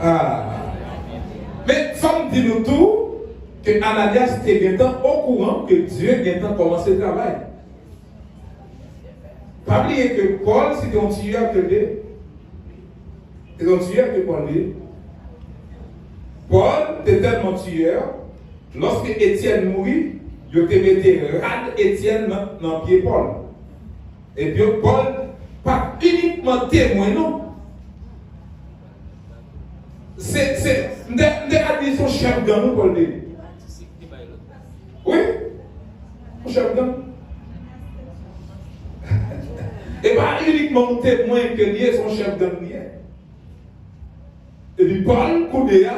Ah. Mais femme dit nous tout que Ananias était au courant que Dieu a commencé le travail. Pas oublier que Paul, c'était un tueur que Dieu. C'est un tueur que Paul dit. Paul était tellement tueur, lorsque Étienne mourit, il a mis rad Étienne dans le pied Paul. Et puis Paul, pas uniquement témoin, non. C'est son chef de gang, Paul dit. Oui, son chef de gang. Et pas uniquement témoin que lié son chef de gang. Et puis Paul, Koudéa,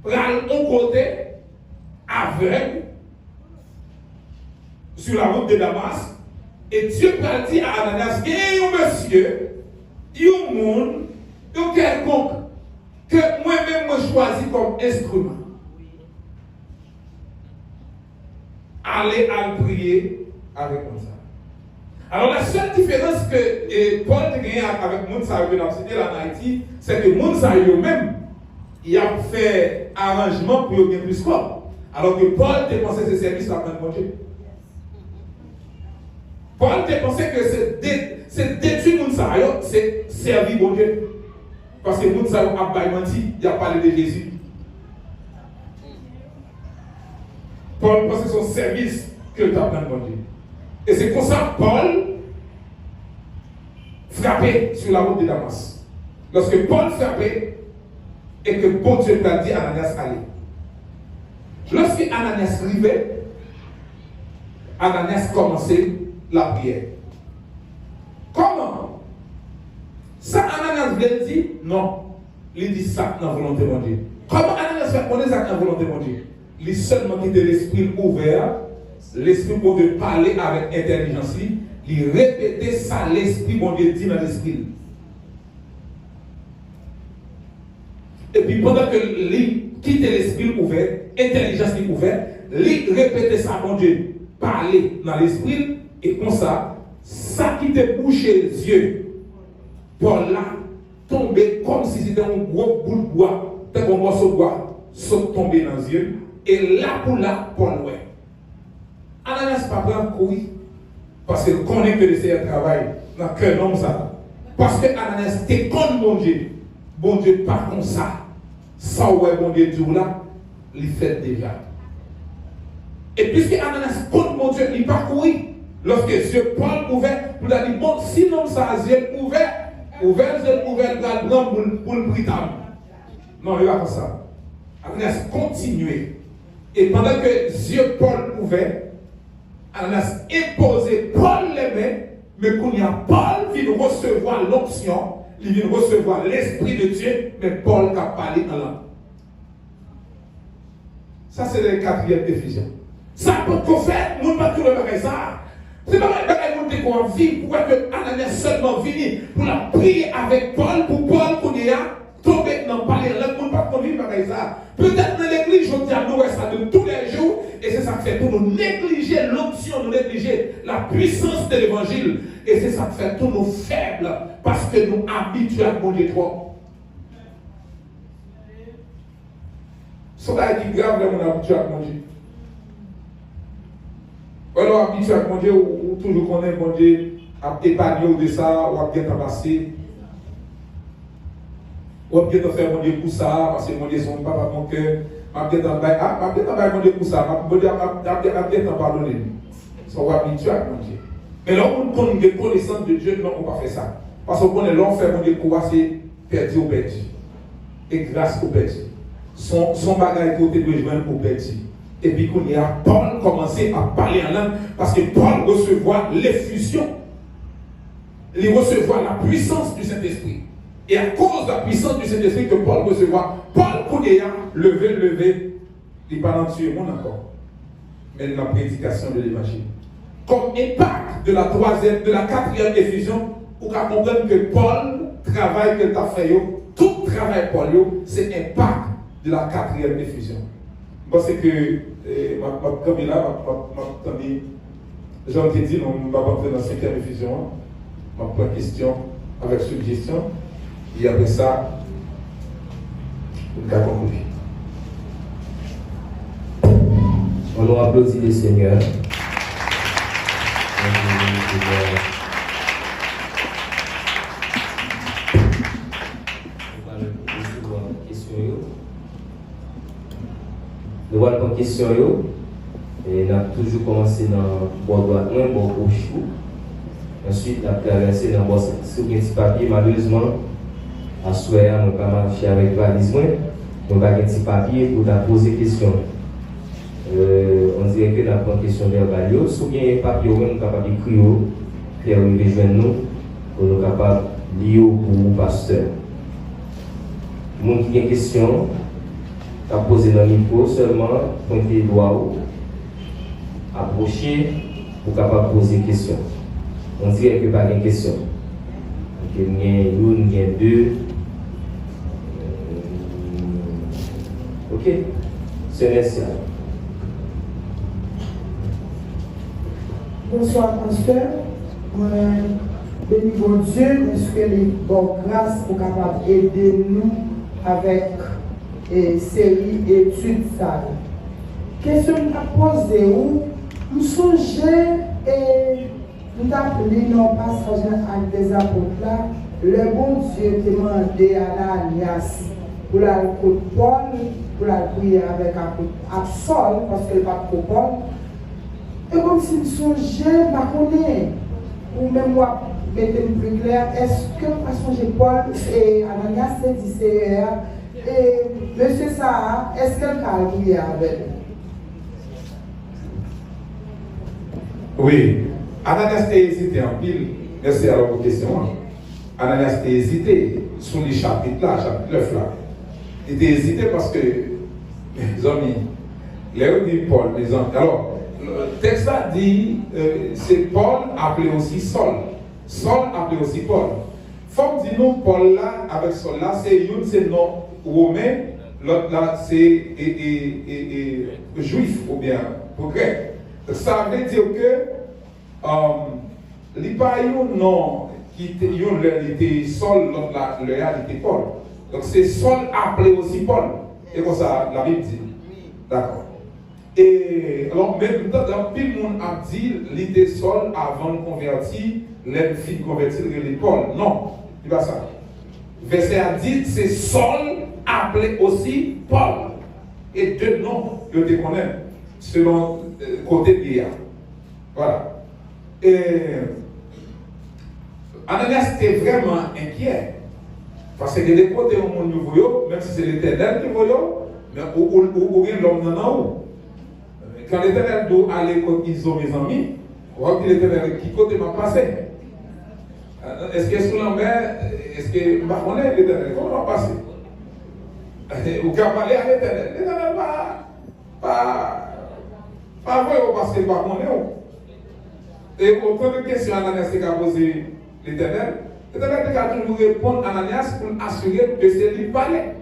pral un côté aveugle sur la route de Damas, et Dieu pral dit à Ananias, il y a un monsieur, il y a un monde, il y a quelconque que moi-même je choisis comme instrument. Allez à prier avec moi ça. Alors la seule différence que Paul a gagné avec Mounsa dans la cité en Haïti, c'est que Mounsa lui-même, il a fait arrangement pour gagner plus quoi. Alors que Paul dépensait ses services à prendre mon Dieu. Paul dépensait que c'est détruire Mounsa, c'est servir mon Dieu. Parce que Mounsa a menti, il a parlé de Jésus. Paul pensait son service que tu as prendre mon Dieu. Et c'est comme ça que Paul frappait sur la route de Damas. Lorsque Paul frappait, et que bon Dieu lui a dit à Ananias aller. Lorsque Ananias arrivait, Ananias commençait la prière. Comment? Ça, Ananias voulait dire non. Il dit ça dans la volonté de Dieu. Comment Ananias fait connaître ça dans la volonté de Dieu? Il seulement qui de l'esprit ouvert, l'esprit pour de parler avec intelligence, il répétait ça, l'esprit, bon Dieu dit dans l'esprit. Et puis pendant que lui quittait l'esprit ouvert, intelligence ouverte, lui répétait ça, mon Dieu, parler dans l'esprit, et comme ça, ça qui te bouché les yeux, Paul là, tombé comme si c'était un gros bout de bois, tel qu'un morceau de bois, saute tombé dans les yeux, et là pour là, Paul ouais. Ananias pas prendre courir, parce qu'il connaît que le Seigneur travaille dans le cœur d'homme ça. Parce que Ananias te connaît bon Dieu pas comme ça. Ça ouais bon Dieu dit là, il fait déjà. Et puisque Ananias connaît mon Dieu, il pas courir. Lorsque Dieu Paul ouvert, pour lui dire bon, sinon ça Dieu ouvert, il va prendre pour le prix. Non, il va pas ça. Ananias continuer. Et pendant que Dieu Paul ouvert, Ananias imposé Paul les mains, mais quand il y a Paul qui vient recevoir l'option, il vient recevoir l'Esprit de Dieu, mais Paul qui a parlé en langue. Ça, c'est le 4e Éphésiens. Ça peut qu'on fait, nous ne pouvons pas tout le faire ça. C'est pas vrai que nous devons vivre pour que Ananias seulement venu pour la prier avec Paul, pour Paul qu'on y a tomber dans parler en langue, nous ne pouvons pas vivre avec ça. Peut-être dans l'église, je dis à nous, ça de tous les jours, et c'est ça qui fait pour nous négliger l'option, nous négliger la puissance de l'évangile. Et c'est ça qui fait pour nous faibles, parce que nous habitués à mon Dieu trop. Ce qui est grave, là, on est habitué à mon Dieu. Alors, habitué à mon Dieu, ou toujours connaît mon Dieu, à épargner de ça, ou à bien tabasser. Ou à bien faire mon Dieu pour ça, parce que mon Dieu, son papa, mon cœur. Ma bien mon Dieu pour ça, ma bien t'en pardonner. Ça va habituer à mon Dieu. Mais là, on connaît des connaissances de Dieu, non, on ne va pas faire ça. Parce qu'on connaît l'homme fait mon Dieu pour c'est perdu au perdu. Et grâce au perdu. Son bagage qui était de joindre au perdu. Et puis qu'on y a Paul commencé à parler en langue, parce que Paul recevait l'effusion. Il recevait la puissance du Saint-Esprit. Et à cause de la puissance du Saint-Esprit que Paul recevait, Paul Koudéa levé, il n'est pas dans le monde encore, mais dans la prédication de l'évangile. Comme impact de la 4e effusion, pour comprendre que Paul, travail que tu as fait, tout travail Paul, c'est impact de la 4e effusion. Parce que, comme il a, Jean te dit, on va rentrer dans la 5e effusion, ma première question avec suggestion. Et après ça, on va conclure. On nous applaudit le Seigneur. Nous allons prendre question. Et on a toujours commencé dans le bord droit, un bord gauche. Ensuite, on a traversé dans le bord sur un petit papier. Malheureusement, à ce moment-là, on n'a pas marché avec valise. On va avoir un petit papier pour poser question. On dirait que nous avons une question verbale. Si vous avez un papier, nous sommes capables d'écrire, faire rejoindre nous, pour nous capables de lire pour vous, pasteur. Les gens qui ont une question, à poser dans le micro, seulement pointer le doigt, approcher pour capable poser une question. On dirait que pas de question. Donc, il y a une, il y a deux. Ok, c'est nécessaire. Bonsoir, pasteur. Béni bon Dieu, est-ce que les bonnes grâces sont capables d'aider nous avec série études ça? Question à poser où nous songeons et nous appelons nos passages avec des apôtres là, le bon Dieu demandait à Ananias pour la côte Paul, pour la prier avec Saul, parce que le pape Paul. Et comme si nous songeons, ou même moi, mettez plus clair, est-ce que pas songer Paul et Ananias c'est et monsieur Sarah, est-ce qu'elle a lié avec? Oui, Ananias a hésité en pile. Merci à votre question. Ananias a hésité sur les chapitres là, chapitre 9 là. Il a hésité parce que, mes amis, les dit Paul, mes amis. Alors, le texte a dit, c'est Paul appelé aussi Saul. Saul appelé aussi Paul. Faut dire nous, Paul là, avec Saul là, c'est nom romain, l'autre là, c'est juif ou bien pour grec. Ça veut dire que il n'y a pas un nom qui était Saul, l'autre là, le était Paul. Donc c'est Saul appelé aussi Paul. Et comme ça, la Bible dit. D'accord. Et alors, même dans pile monde a dit, il était Saul avant de convertir, les filles convertir les Paul. Non, il pas ça. Verset a dit, c'est Saul appelé aussi Paul. Et deux noms, je te connais, selon côté d'IA. Voilà. Et Ananias était vraiment inquiet. Parce que des côtés où on nous voit, même si c'est l'Éternel qui voit, mais où vient l'homme dans haut. Quand l'Éternel doit aller quand ils ont mes amis, on va dire l'Éternel qui côté m'a passé. Est-ce que sous la mer, est-ce que je connais l'Éternel? Comment va passer? Ou qu'à parler à l'Éternel? L'Éternel pas vrai parce qu'il ne va pas connaître. Et autant de questions Ananias a posé l'Éternel, l'Éternel a toujours répondre à Ananias pour assurer que c'est lui qui parlait.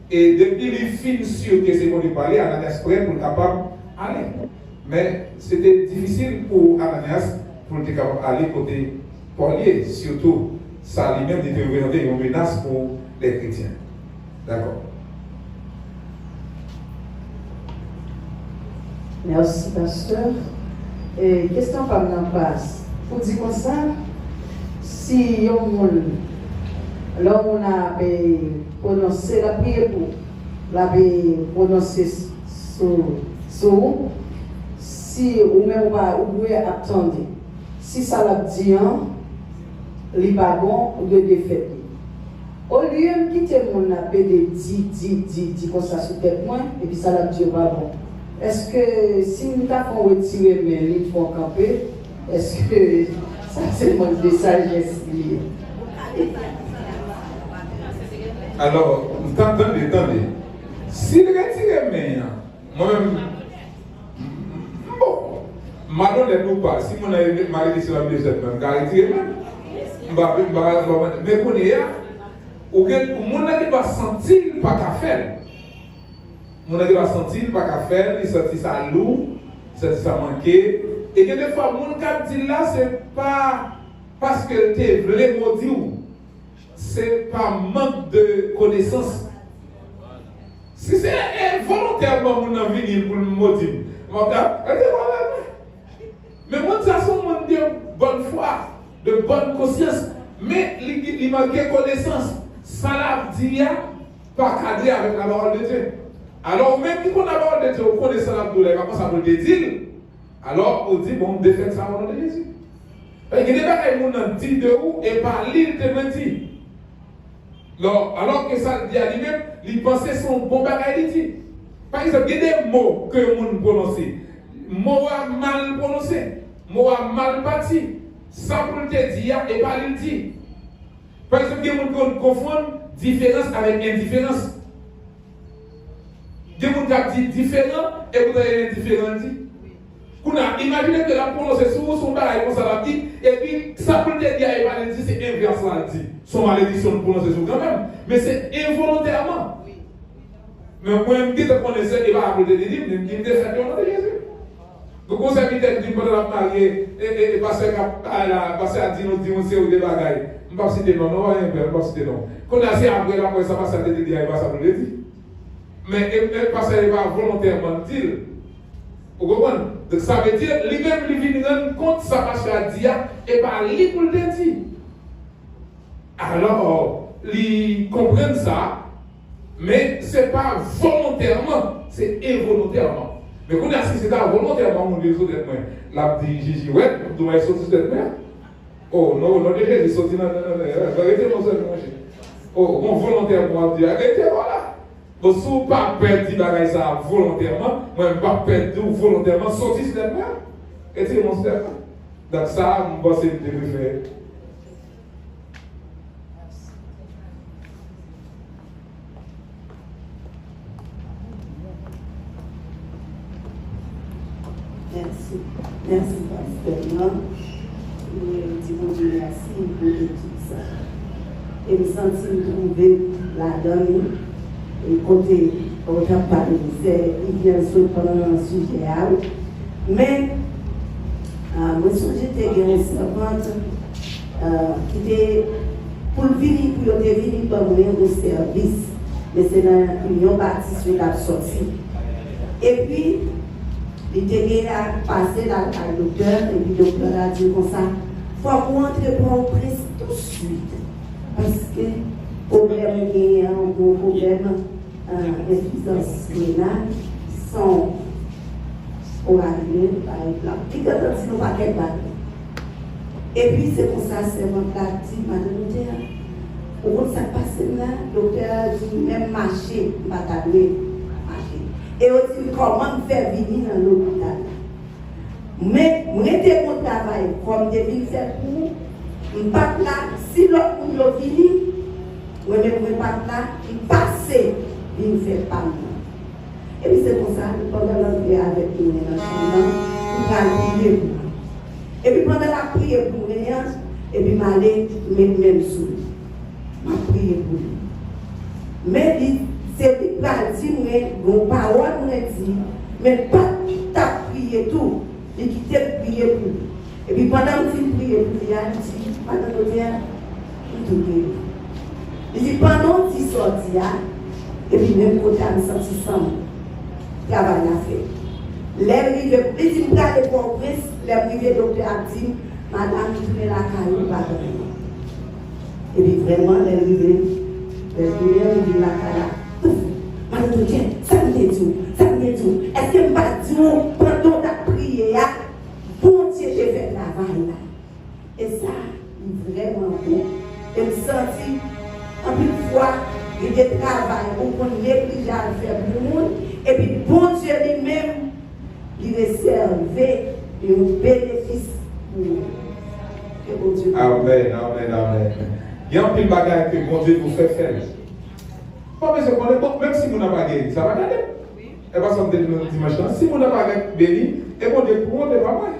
Et depuis il fin sûr que c'est lui qui parlait, Ananias prêt pour capable aller. Mais c'était difficile pour Ananias pour être capable d'aller côté Paulier, surtout ça lui-même de représenter une menace pour les chrétiens. D'accord. Merci, pasteur. Et question par la passe. Pour dire comme ça, si l'homme a prononcé la prière pour, l'avait prononcé sur, si ou même vous pouvez attendre, si ça l'a dit, il pas bon ou de défaite. Au lieu de quitter mon appel de dit comme ça sur tête moi, et puis ça l'a dit pas bon. Est-ce que si nous avons retiré mais nous faut camper, est-ce que ça c'est mon de sagesse lié? Alors, attendez. Si vous retirez mais moi-même, bon, maintenant ne nous pas. Si mon mari sur la maison, je vais retirer mais pour les ou mon n'a pas senti pas qu'à faire. Mon n'a pas senti pas qu'à faire, il senti ça lourd, il senti ça manqué. Et que des fois, mon cap dit là, c'est pas parce que tu es voulu maudire. C'est pas par manque de connaissances. Si c'est volontairement mon envie pour le maudire, mais moi, ça sont de bonne foi, de bonne conscience, mais il manque de connaissance. Ça l'a dit, pas cadré avec la parole de Dieu. Alors, même si on a la parole de Dieu, on connaît ça la douleur, comment ça peut le dire? Alors, on dit, bon, on défend ça au nom de Jésus. Il y a des gens qui dit de où et par l'île de menti. Alors que ça dit à lui-même, il pensait son bon bagage, il dit. Par exemple, il y a des mots que le monde prononce. Mots mal prononcés, mots mal bâtis. Ça pour te dire et pas le dire. Par exemple, il y a des gens qui confondent différence avec indifférence. Il y a des gens qui disent différent et vous avez indifférent dit. Imaginez que la prononce sur son bagage comme ça l'a dit, et puis ça pour te dire et pas le dire, c'est inverse là dit. Son malédiction de prononcer sur quand même. Mais c'est involontairement. Mais moi, je me dis que je connaissais et pas appeler des livres, je me dis que c'est au nom de Jésus. Donc, on s'est dit que pendant la mariée, et passer à dire, on sait où des bagailles. Je ne vais pas citer non, non, je ne vais pas citer non. Quand on a assez après, là, ça passe à te dire, il va s'appeler dire. Mais elle passe à pas volontairement dire. Vous comprenez? Donc, ça veut dire, lui-même, il vient rendre compte, ça passe à dire, et pas lui pour le dire. Alors, ils comprennent ça, mais ce n'est pas volontairement, c'est involontairement. Mais quand on a assisté à volontairement, on dit que la dit Jésus, ouais, tu vas sortir de cette mer. Oh non, non, déjà, il sorti dans arrêtez mon seul manger. Oh, on volontairement dit, arrêtez, voilà. Donc, si vous ne pas perdre ça volontairement, moi, je ne pas perdre volontairement sortir de cette mer. Arrêtez mon seul. Donc, ça, je pense que je devais faire. Merci. Merci, Pasteur. Je dis bon Dieu merci pour tout ça. Et me sentir trouver la donne et côté autant parler, il vient se prendre un sujet. Mais, moi, j'étais une servante qui était pour venir, pour venir pour moi au service. Mais c'est dans l'Union Baptiste qui a sorti. Et puis, il était passé là avec le docteur, et puis le docteur a dit comme ça, il faut rentrer pour un prince tout de suite. Parce que le problème il y a un gros problème d'insuffisance rénale, sans orageux, par exemple. Et quand on dit nous pas quel bateau. Et puis c'est pour ça que c'est mon plat dit, madame, au bout de ça passe là, le docteur a dit même marcher, pas tabler. Et aussi comment faire venir dans l'hôpital. Mais moi j'étais mon travail comme je viens faire pour nous. Je ne pas là, si l'autre monde est venu, moi je ne pas là, il passe, il ne fait pas moi. Et puis c'est pour ça que pendant l'entrée avec nous dans la chambre, on va prier pour moi. Et puis pendant la prière pour moi, et puis je vais mettre même sous. Je prier pour lui. Mais c'est pas dit, mon parole nous dit, mais pas ta prier tout, et qui t'a prié pour lui. Et puis pendant que tu pries pour lui, il dit, pendant que tu es tout guéri. Il dit, pendant que tu sortis, et puis même quand tu as senti sans travail à faire. Il dit, je vais aller pour le prince, les privés docteur a dit, madame, tu mets la caillou, pas vraiment. Et puis vraiment, les privés, dit la caillou. Madame, ça me dit tout, ça me dit tout. Est-ce que je vais dire, pendant ta prière, bon Dieu, j'ai fait le travail là. Et ça, vraiment bon. Et me sentir, en plus de fois, il y a des travail pour qu'on néglige à faire pour le monde. Et puis, bon Dieu lui-même, il réservé un bénéfice pour nous. Que bon Dieu. Amen, amen, amen. Il y a un petit bagage que bon Dieu vous fait faire. Pas besoin de bon, même si vous n'avez pas guéri, ça va garder. Et pas ça me dit dimanche. Si vous n'avez pas béni, et bon Dieu pour moi, c'est pas mal.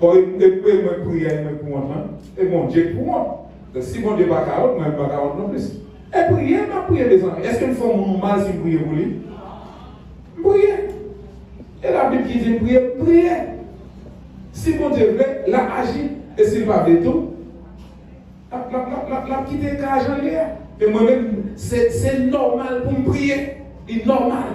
Bon, et puis moi prier pour moi, et bon Dieu pour moi. Donc si bon Dieu pas carotte, moi pas carotte non plus. Et prier, ma prière des amis. Est-ce que nous faisons mal si vous priez pour lui? Priez. Et la Bible qui dit priez. Si bon Dieu veut, là agit. Et s'il va veut tout, la quitter cage en l'air. Et moi-même, c'est normal pour me prier. C'est normal.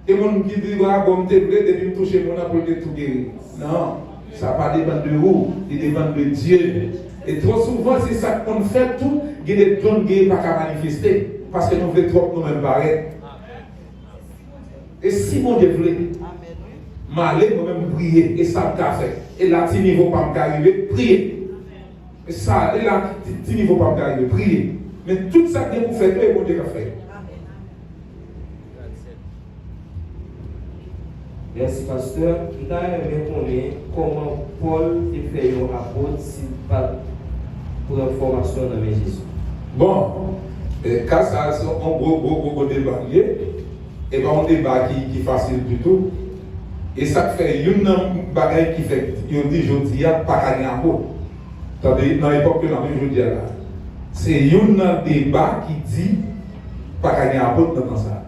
Et mon qui dit, bon, te plaît, depuis me toucher mon pour te tout guérir. Non, ça ne pas dépend de vous, il dépend de Dieu. Et trop souvent, c'est ça qu'on fait tout, il y a des dons qui ne peuvent pas manifester. Parce que nous voulons trop nous-mêmes paraître. Et si mon Dieu voulait, m'aller moi-même prier, et ça me fait. Et là, si niveau pas m'arriver, prier. Et ça, et là, si niveau pas m'arriver, prier. Mais tout ça que vous faites, et mon Dieu a fait. Merci, pasteur. Nous avons répondu comment Paul a fait un apôtre s'il pas pour information dans mes Jésus. Bon, quand ça, c'est un gros débat lié, et bien un débat qui est facile du tout. Et ça fait une bagaille qui fait, il dit, je dis, pas gagner un mot. C'est-à-dire, dans l'époque que nous avons aujourd'hui, c'est un débat qui dit, pas gagner un mot dans ça.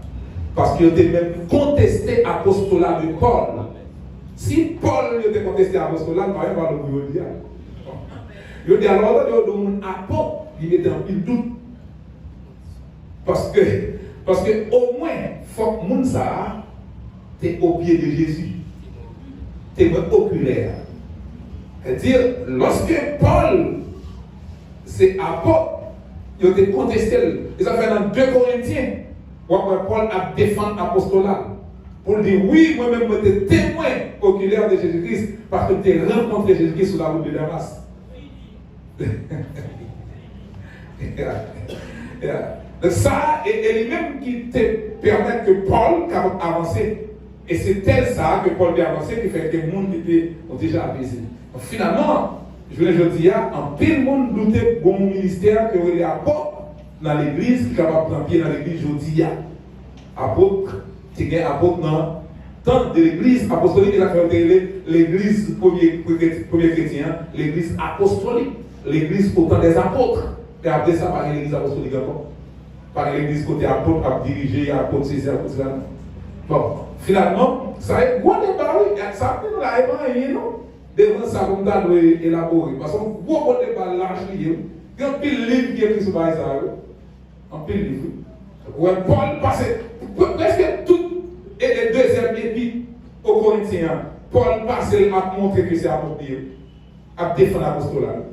Parce qu'il était même contesté l'apostolat de Paul. Si Paul était contesté l'apostolat, il ne va pas le dire. Il dit alors, il y a un apôtre, il était en pile doute. Parce que au moins, il faut que le monde t'es au pied de Jésus. T'es oculaire. C'est-à-dire, lorsque Paul, c'est apôtre, il était contesté. Et ça fait dans 2 Corinthiens. Paul a défendu l'apostolat pour dire oui, moi-même, je suis témoin oculaire de Jésus-Christ parce que tu as rencontré Jésus-Christ sur la route de Damas. Donc ça, et lui-même qui te permet que Paul capable avancer. Et c'est tel ça que Paul a avancé qui fait que le monde était déjà apaisé. Donc finalement, je voulais dire, en pile monde doutait bon ministère que il y a apôtre dans l'église, qui est capable de prendre pied dans l'église aujourd'hui. Apôtre, tu es apôtre dans tant de l'église apostolique, il a fait l'église premier chrétien, l'église apostolique, l'église autant des apôtres. Et après ça, par l'église apostolique encore. Par l'église côté apôtre, à diriger, apôtre Césaire, apôtre Césaire. Bon, finalement, ça est bon débat, oui, ça ne l'a pas rien, non? Devant ça, comme ça, doit élaborer. Parce qu'on gros débat large, il y a un pile livre qui est écrit sur ça, un pile livre. Ouais, Paul passait presque tout et les deuxième épître aux Corinthiens. Paul passait à montrer que c'est apôtre, à défendre l'apostolat.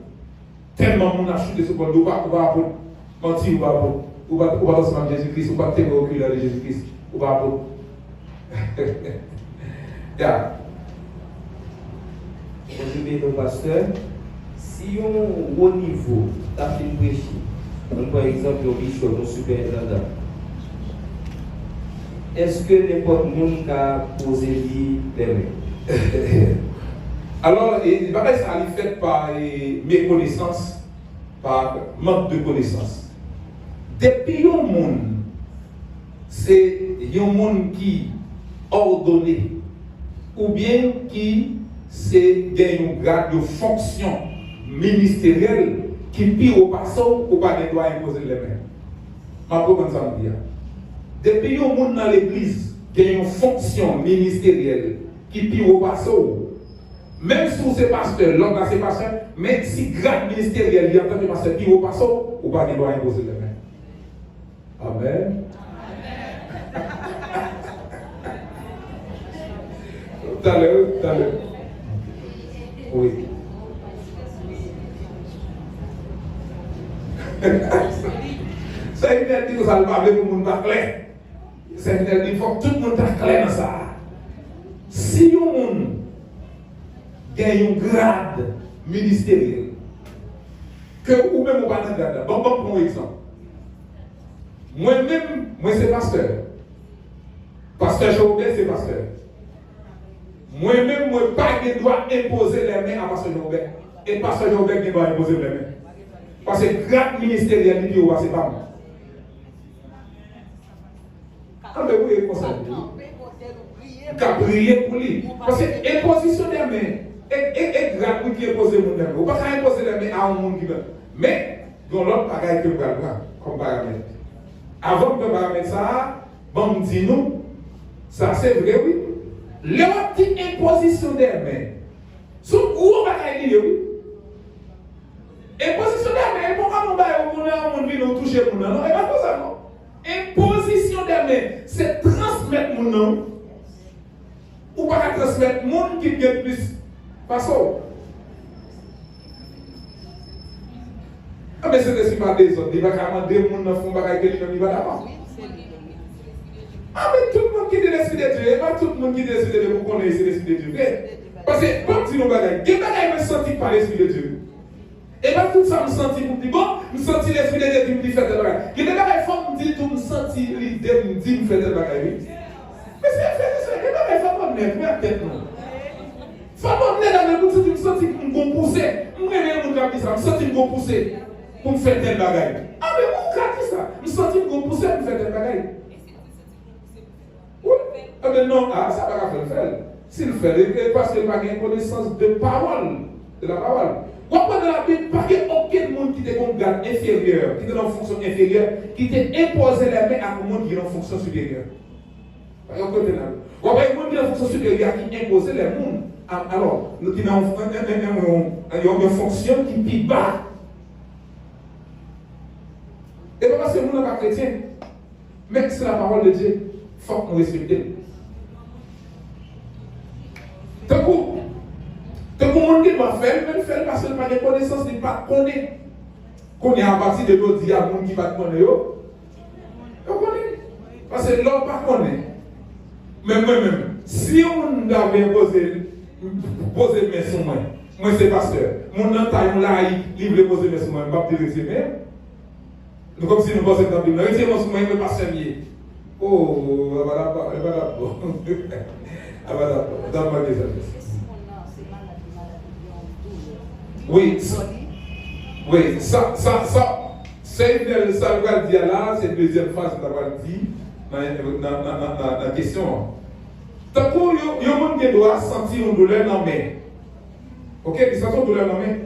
Tellement on a chuté sur Paul, ou pas mentir, ou pas dans Jésus-Christ, ou pas témoin oculaire de Jésus-Christ, ou pas apôtre. Yeah. Aujourd'hui, nos pasteurs, si on haut niveau, tu as fait une prêche, par exemple, au bishop, au superintendant, est-ce que n'importe qui a posé des mains? Alors, il va être fait par méconnaissance, par manque de connaissance. Depuis un monde, c'est un monde qui ordonné, ou bien qui gagne un grade de fonction ministérielle qui pire au passant ou pas doit imposer les mains. Ma propre ça me dit. Depuis un monde dans l'église gagne une fonction ministérielle qui pire au passant. Même si vous êtes pasteur, l'homme c'est pasteur, mais si grade ministériel il y a tant de pasteur pire au passant ou pas doit imposer les mains. Amen. Tout à l'heure. Oui. Ça, il vient dire que ça ne va pas pour le monde pas clair. Ça veut dire qu'il faut que tout le monde soit clair dans ça. Si un monde gagne un grade ministériel, que ou même on va dans le grade, bon, pour exemple. Moi-même, moi c'est pasteur. Pasteur Joubert, c'est pasteur. Moi-même, moi pas de droit imposer les mains à pasteur Joubert. Et pasteur Joubert qui doit imposer les mains. Parce que grade ministériel, il dit, c'est pas moi. Quand vous voyez comme ça, vous avez prié pour lui. Parce que imposition des mains, et grade qui impose mon main. Vous ne pouvez pas imposer les mains à un monde qui veut. Mais, dans l'autre bagaille que vous allez voir, comme paramètre. Avant que vous mettre ça, bon, dis-nous, ça c'est vrai, oui. Leur petite imposition des mains, c'est un gros bagaille, oui. Imposition des mains, pourquoi on va au monde vient nous toucher toucher mon nom. Non, et pas pour ça, non. Imposition des mains, c'est transmettre mon nom. Ou pas transmettre mon qui gagne plus. Parce que. Ah, mais c'est des pas des autres. Il va commander mon nom, font bagaille que il va d'abord. Ah, mais tout le monde qui est l'esprit de Dieu, et pas tout le monde qui est l'esprit de Dieu, vous connaissez l'esprit de Dieu. Parce que, comme si nous bagaille, quel bagaille me sentit par l'esprit de Dieu? Et pas tout ça me sentit pour me dire, bon, me sentit l'esprit de Dieu qui me dit faire des bagailles. Quel bagaille faut me dire, tout me sentit l'idée, me dit, me faire des bagailles. Mais c'est fait ça, quel bagaille faut me mettre, mais tête non. Faut me mettre dans le bout, me sentit me pousser. Je me réveille mon cap ça, me sentit me pousser pour me faire des bagailles. Ah, mais mon cap ça, me sentit me pousser pour me faire des bagailles. Oui. Ah, mais non, ça va pas le faire. S'il le fait, parce qu'il n'a pas une connaissance de parole, de la parole. Vous comprenez la Bible, parce qu'il n'y a aucun monde qui était comme garde inférieur, qui était dans une fonction inférieure, qui était imposé la main à un monde qui est dans une fonction supérieure. Vous comprenez là? Vous voyez, un monde qui est dans une fonction supérieure, qui imposait les mondes. Alors, nous qui avons une fonction qui est plus bas. Et pas parce que nous n'est pas chrétien, mais c'est la parole de Dieu. Il faut que nous respections. Tant que le monde qui va faire, il fait parce qu'il n'a pas de connaissance, il ne pas connaître. Qu'on est à partir de l'autre, il y a un monde qui va connaître. Vous connaissez? Parce que l'homme ne pas connaît. Mais moi-même, si on avait posé mes sur moi c'est pasteur. Mon entaille, là, il veut poser mes sur moi, je ne vais pas dire que c'est comme si nous posons dans la Bible. Retirez-moi sur moi, il ne pas servir. Oh, donne-moi des amis. Oui, ça, c'est ça va dire là, c'est la deuxième phase que va dire dans la question. Tant que il y a un monde qui doit sentir une douleur dans la main. Ok, il sent une douleur dans la main.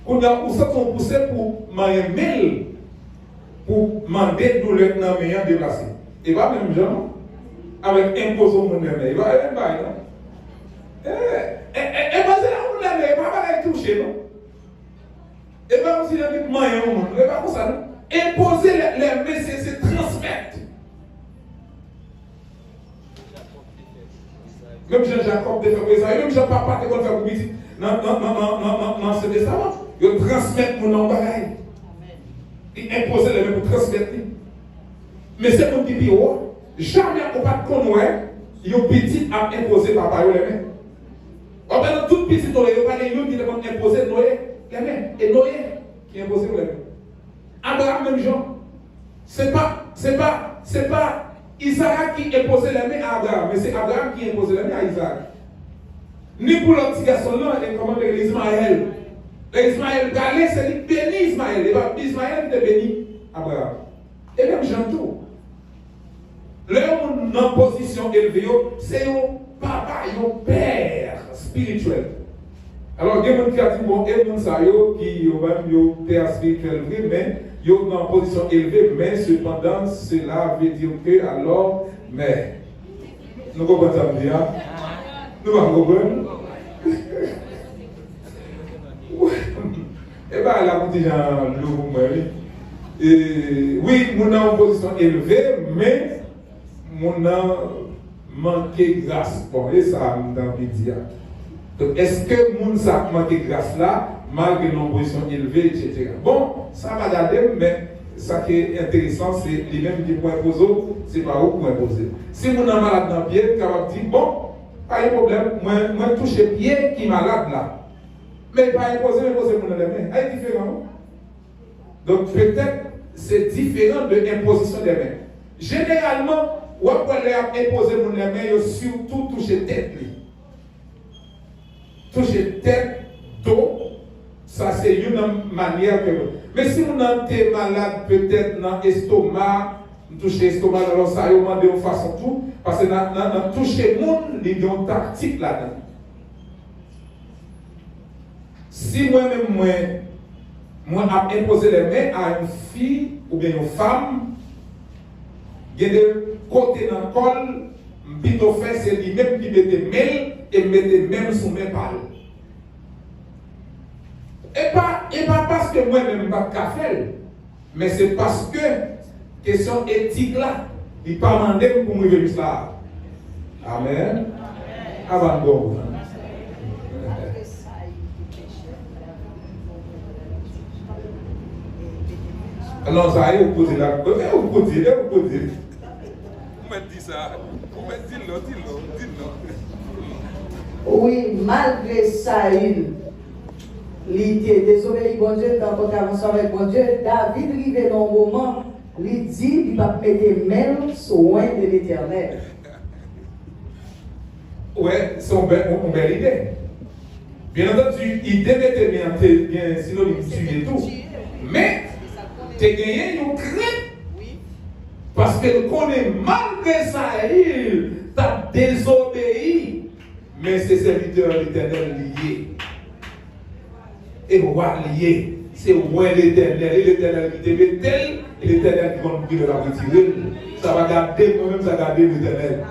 On a sent on poussé pour mail pour demander douleur dans la main déplacée. Et pas même gens avec imposant mon main. Il va aller pas non. Et parce que là on l'a mais pas aller toucher non. Et pas aussi dans moyen au monde. Et pas comme ça non. Imposer les mains c'est transmettre. Même Jean-Jacob de faire même Jean-Papa de faire pour visite dans ce testament. Il transmettre mon nom bagaille. Il imposer les mains pour transmettre. Mais c'est mon qui dit, jamais on ne peut pas connaître, il y a un petit à imposer papa les mains. On va dans toute petite Noé, il y a pas qui demande imposer Noé les mains. Et Noé qui impose les mains. Abraham, même Jean. C'est pas Isaac qui imposait les mains à Abraham, mais c'est Abraham qui imposait les mains à Isaac. Ni pour l'autre petit garçon-là, et comment l'Ismaël. L'Ismaël, c'est lui béni Ismaël. Et Ismaël était béni Abraham. Et même Jean tout. L'homme en position élevée, c'est un papa, un père spirituel. Alors, il y a des gens qui ont dit, bon, il y a des gens qui ont un père spirituel, mais ils sont en position élevée, mais cependant, cela veut dire que, alors, mais, nous comprenons ça, nous comprenons. Eh bien, la petite gens, oui, nous sommes en position élevée, mais nous avons manqué grâce. Bon, et ça, nous avons dire. Donc, est-ce que nous avons manqué grâce là, malgré nos positions élevées, etc. Bon, ça va garder, mais ce qui est intéressant, c'est les mêmes qui points posés, c'est pas où point posé. Si nous avons malade dans le pied, capable de dire, bon, pas de problème, moi touche le pied qui est malade là. Mais pas imposer, mais poser mon les mains. C'est différent. Donc peut-être c'est différent de l'imposition des mains. Généralement, on va imposer mon les mains, surtout toucher tête. Toucher tête, dos, ça c'est une manière que. Mais si on est malade, peut-être dans l'estomac, toucher l'estomac, alors ça y est, de façon tout, parce que dans toucher le monde, il y a une tactique là-dedans. Si moi-même, moi, j'ai imposé les mains à une fille ou bien une femme, il y a des côtés dans le col, plutôt fait, c'est lui-même qui mettait mail et mettait même sous mes balles. Et pas parce que moi-même, je ne peux pas faire. Mais c'est parce que, question éthique là, il pas demandé pour me venir ça. Amen. Avant de go. Alors, ça y est, vous posez là. Vous posez. Vous me dites ça. Vous me dites là, dites-le. Oui, malgré ça, il était désobéi bon Dieu, dans le contravention avec bon Dieu, David arrivé dans un moment, il dit, il va mettre main soin de l'Éternel. Ouais, c'est une belle idée. Bien entendu, il devait bien synonyme tuer et tout. Mais, tu as gagné une crainte. Parce que qu'on est malgré ça, il t'a désobéi. Mais c'est serviteur de l'Éternel lié. Et roi lié. C'est roi l'Éternel. Et l'Éternel qui te met tel, et l'Éternel qui va nous la retirer. Ça va garder, moi-même, ça va garder l'Éternel.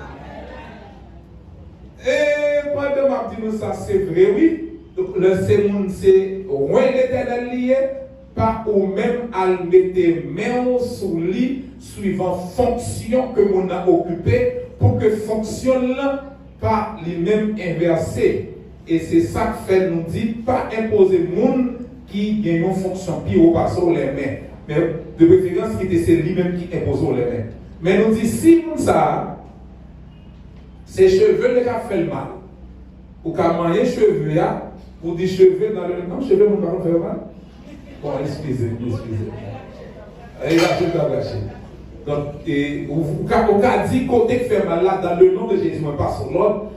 Et pendant ma petite ça, c'est vrai, oui. Donc, le sémoun, c'est roi l'Éternel lié. Pas ou même à mettre main sous lui, suivant fonction que l'on a occupée, pour que fonctionne pas les mêmes inversés. Et c'est ça que fait nous dit pas imposer monde qui a une fonction puis au passe les mains. Mais de préférence c'est lui-même qui impose les mains. Mais nous dit si ça ses cheveux les a fait le mal. Ou qu'à manger cheveux là, ou des cheveux dans le non cheveux mon pas faire mal. Bon, excusez. Et là je dois lâcher. Donc, ou qu'a dit côté qui fait mal là, dans le nom de Jésus, moi pas sur l'ordre,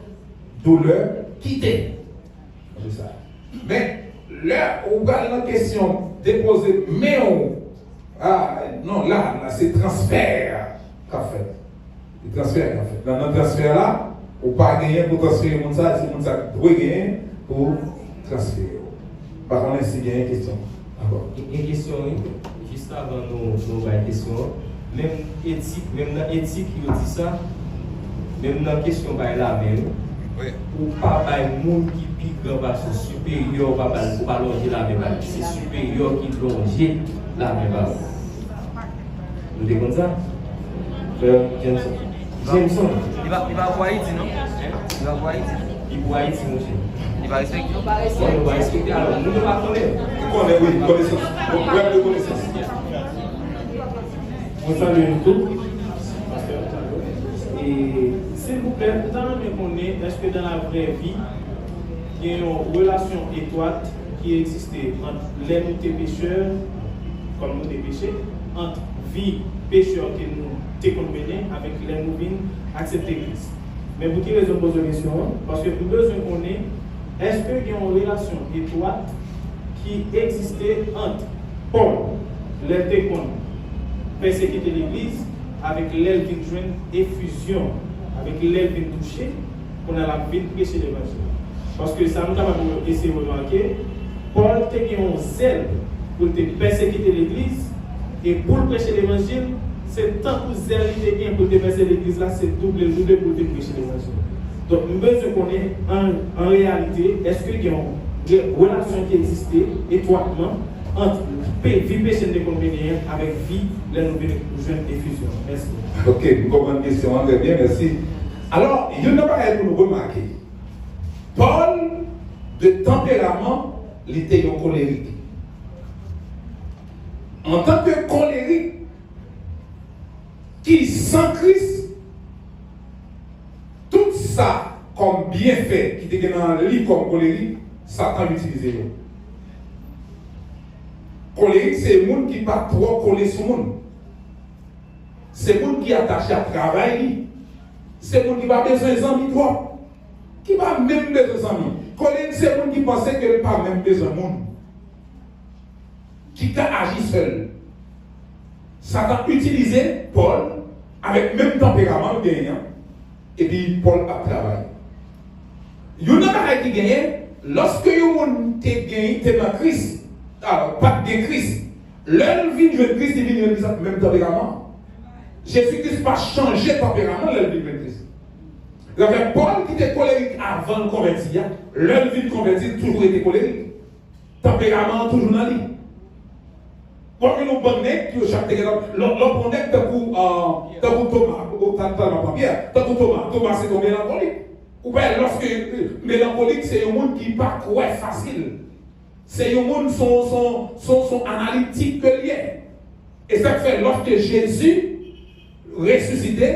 douleur, quittez. C'est ça. Mais, là, on va la question, déposer, mais non, là, c'est transfert qu'a fait. Le transfert qu'a fait. Dans notre transfert là, on ne pas gagner pour transférer mon ça, c'est mon ça doit gagner pour transférer. Par contre, c'est bien une question. Une question, juste avant nos questions. Même éthique, même dans l'éthique, il dit ça, même dans la question de la même, ou pas de monde qui pique parce que supérieur, pas longer la même balle, c'est supérieur qui longe la même balle. Vous dites comme ça? Jameson. Il va voir Haïti, non? Il va voir Haïti. Il va Haïti, mon cher. Il va respecter. Il va respecter. Alors, nous ne pas connaître. Oui, connaissance. Problème de connaissance. On salue tout. Et s'il vous plaît, dans le est-ce que dans la vraie vie, il y a une relation étroite qui existait entre les nous pécheurs, comme nous des péchés, entre vie pécheur que nous avons mené avec les nous vignes accepter Christ. Mais pour quelle raison je pose la question? Parce que nous besoin qu'on est, est-ce qu'il y a une relation étroite qui existait entre Paul, les témoins, persécuter l'église, avec l'aile qui joint effusion, avec l'aile qui toucher, qu'on a la vie de prêcher l'évangile. Parce que ça nous a essayé de remarquer, Paul a un zèle pour persécuter l'église, et pour prêcher l'évangile, c'est tant que zèle qui est pour persécuter l'église, là, c'est double pour prêcher l'évangile. Donc, nous devons connaître en réalité, est-ce qu'il y a une relation qui existait étroitement entre vie péché de convenir avec vie, la nouvelle jeune effusion. Merci. Ok, vous comprenez la question, très bien, merci. Alors, il y en a pas pour nous remarquer. Paul, de tempérament, il était un colérique. En tant que colérique, qui sans Christ, tout ça comme bienfait qui était dans le livre comme colérique, Satan l'utilisait. Colérique, c'est le monde qui ne pas trop coller sur le monde. C'est le monde qui est attaché à travail. C'est le monde qui n'a pas besoin d'amis trop. Qui n'a même besoin d'amis. Colérique, c'est le monde qui pensait qu'il n'a pas même besoin de monde. Qui a agi seul. Satan utilisé Paul avec le même tempérament gagnant. Et puis Paul a travaillé. Il y a un bagage qui gagne. Lorsque vous gagnez, vous êtes dans Christ. Alors, pas de Christ. L'un vient de Christ, il vient de même tempérament. Jésus-Christ n'a pas changé de tempérament, l'un vient de Christ. Donc, Paul qui était colérique avant de convertir, l'un vient de convertir, toujours été colérique. Tempérament, toujours dans lui. Moi, nous bonnets qui chaque l'on bonnets de Thomas, Thomas c'est ton mélancolique. Ou bien lorsque mélancolique, c'est un monde qui pas croire facile. C'est un monde sont analytique que lié. Et ça fait lorsque Jésus ressuscité,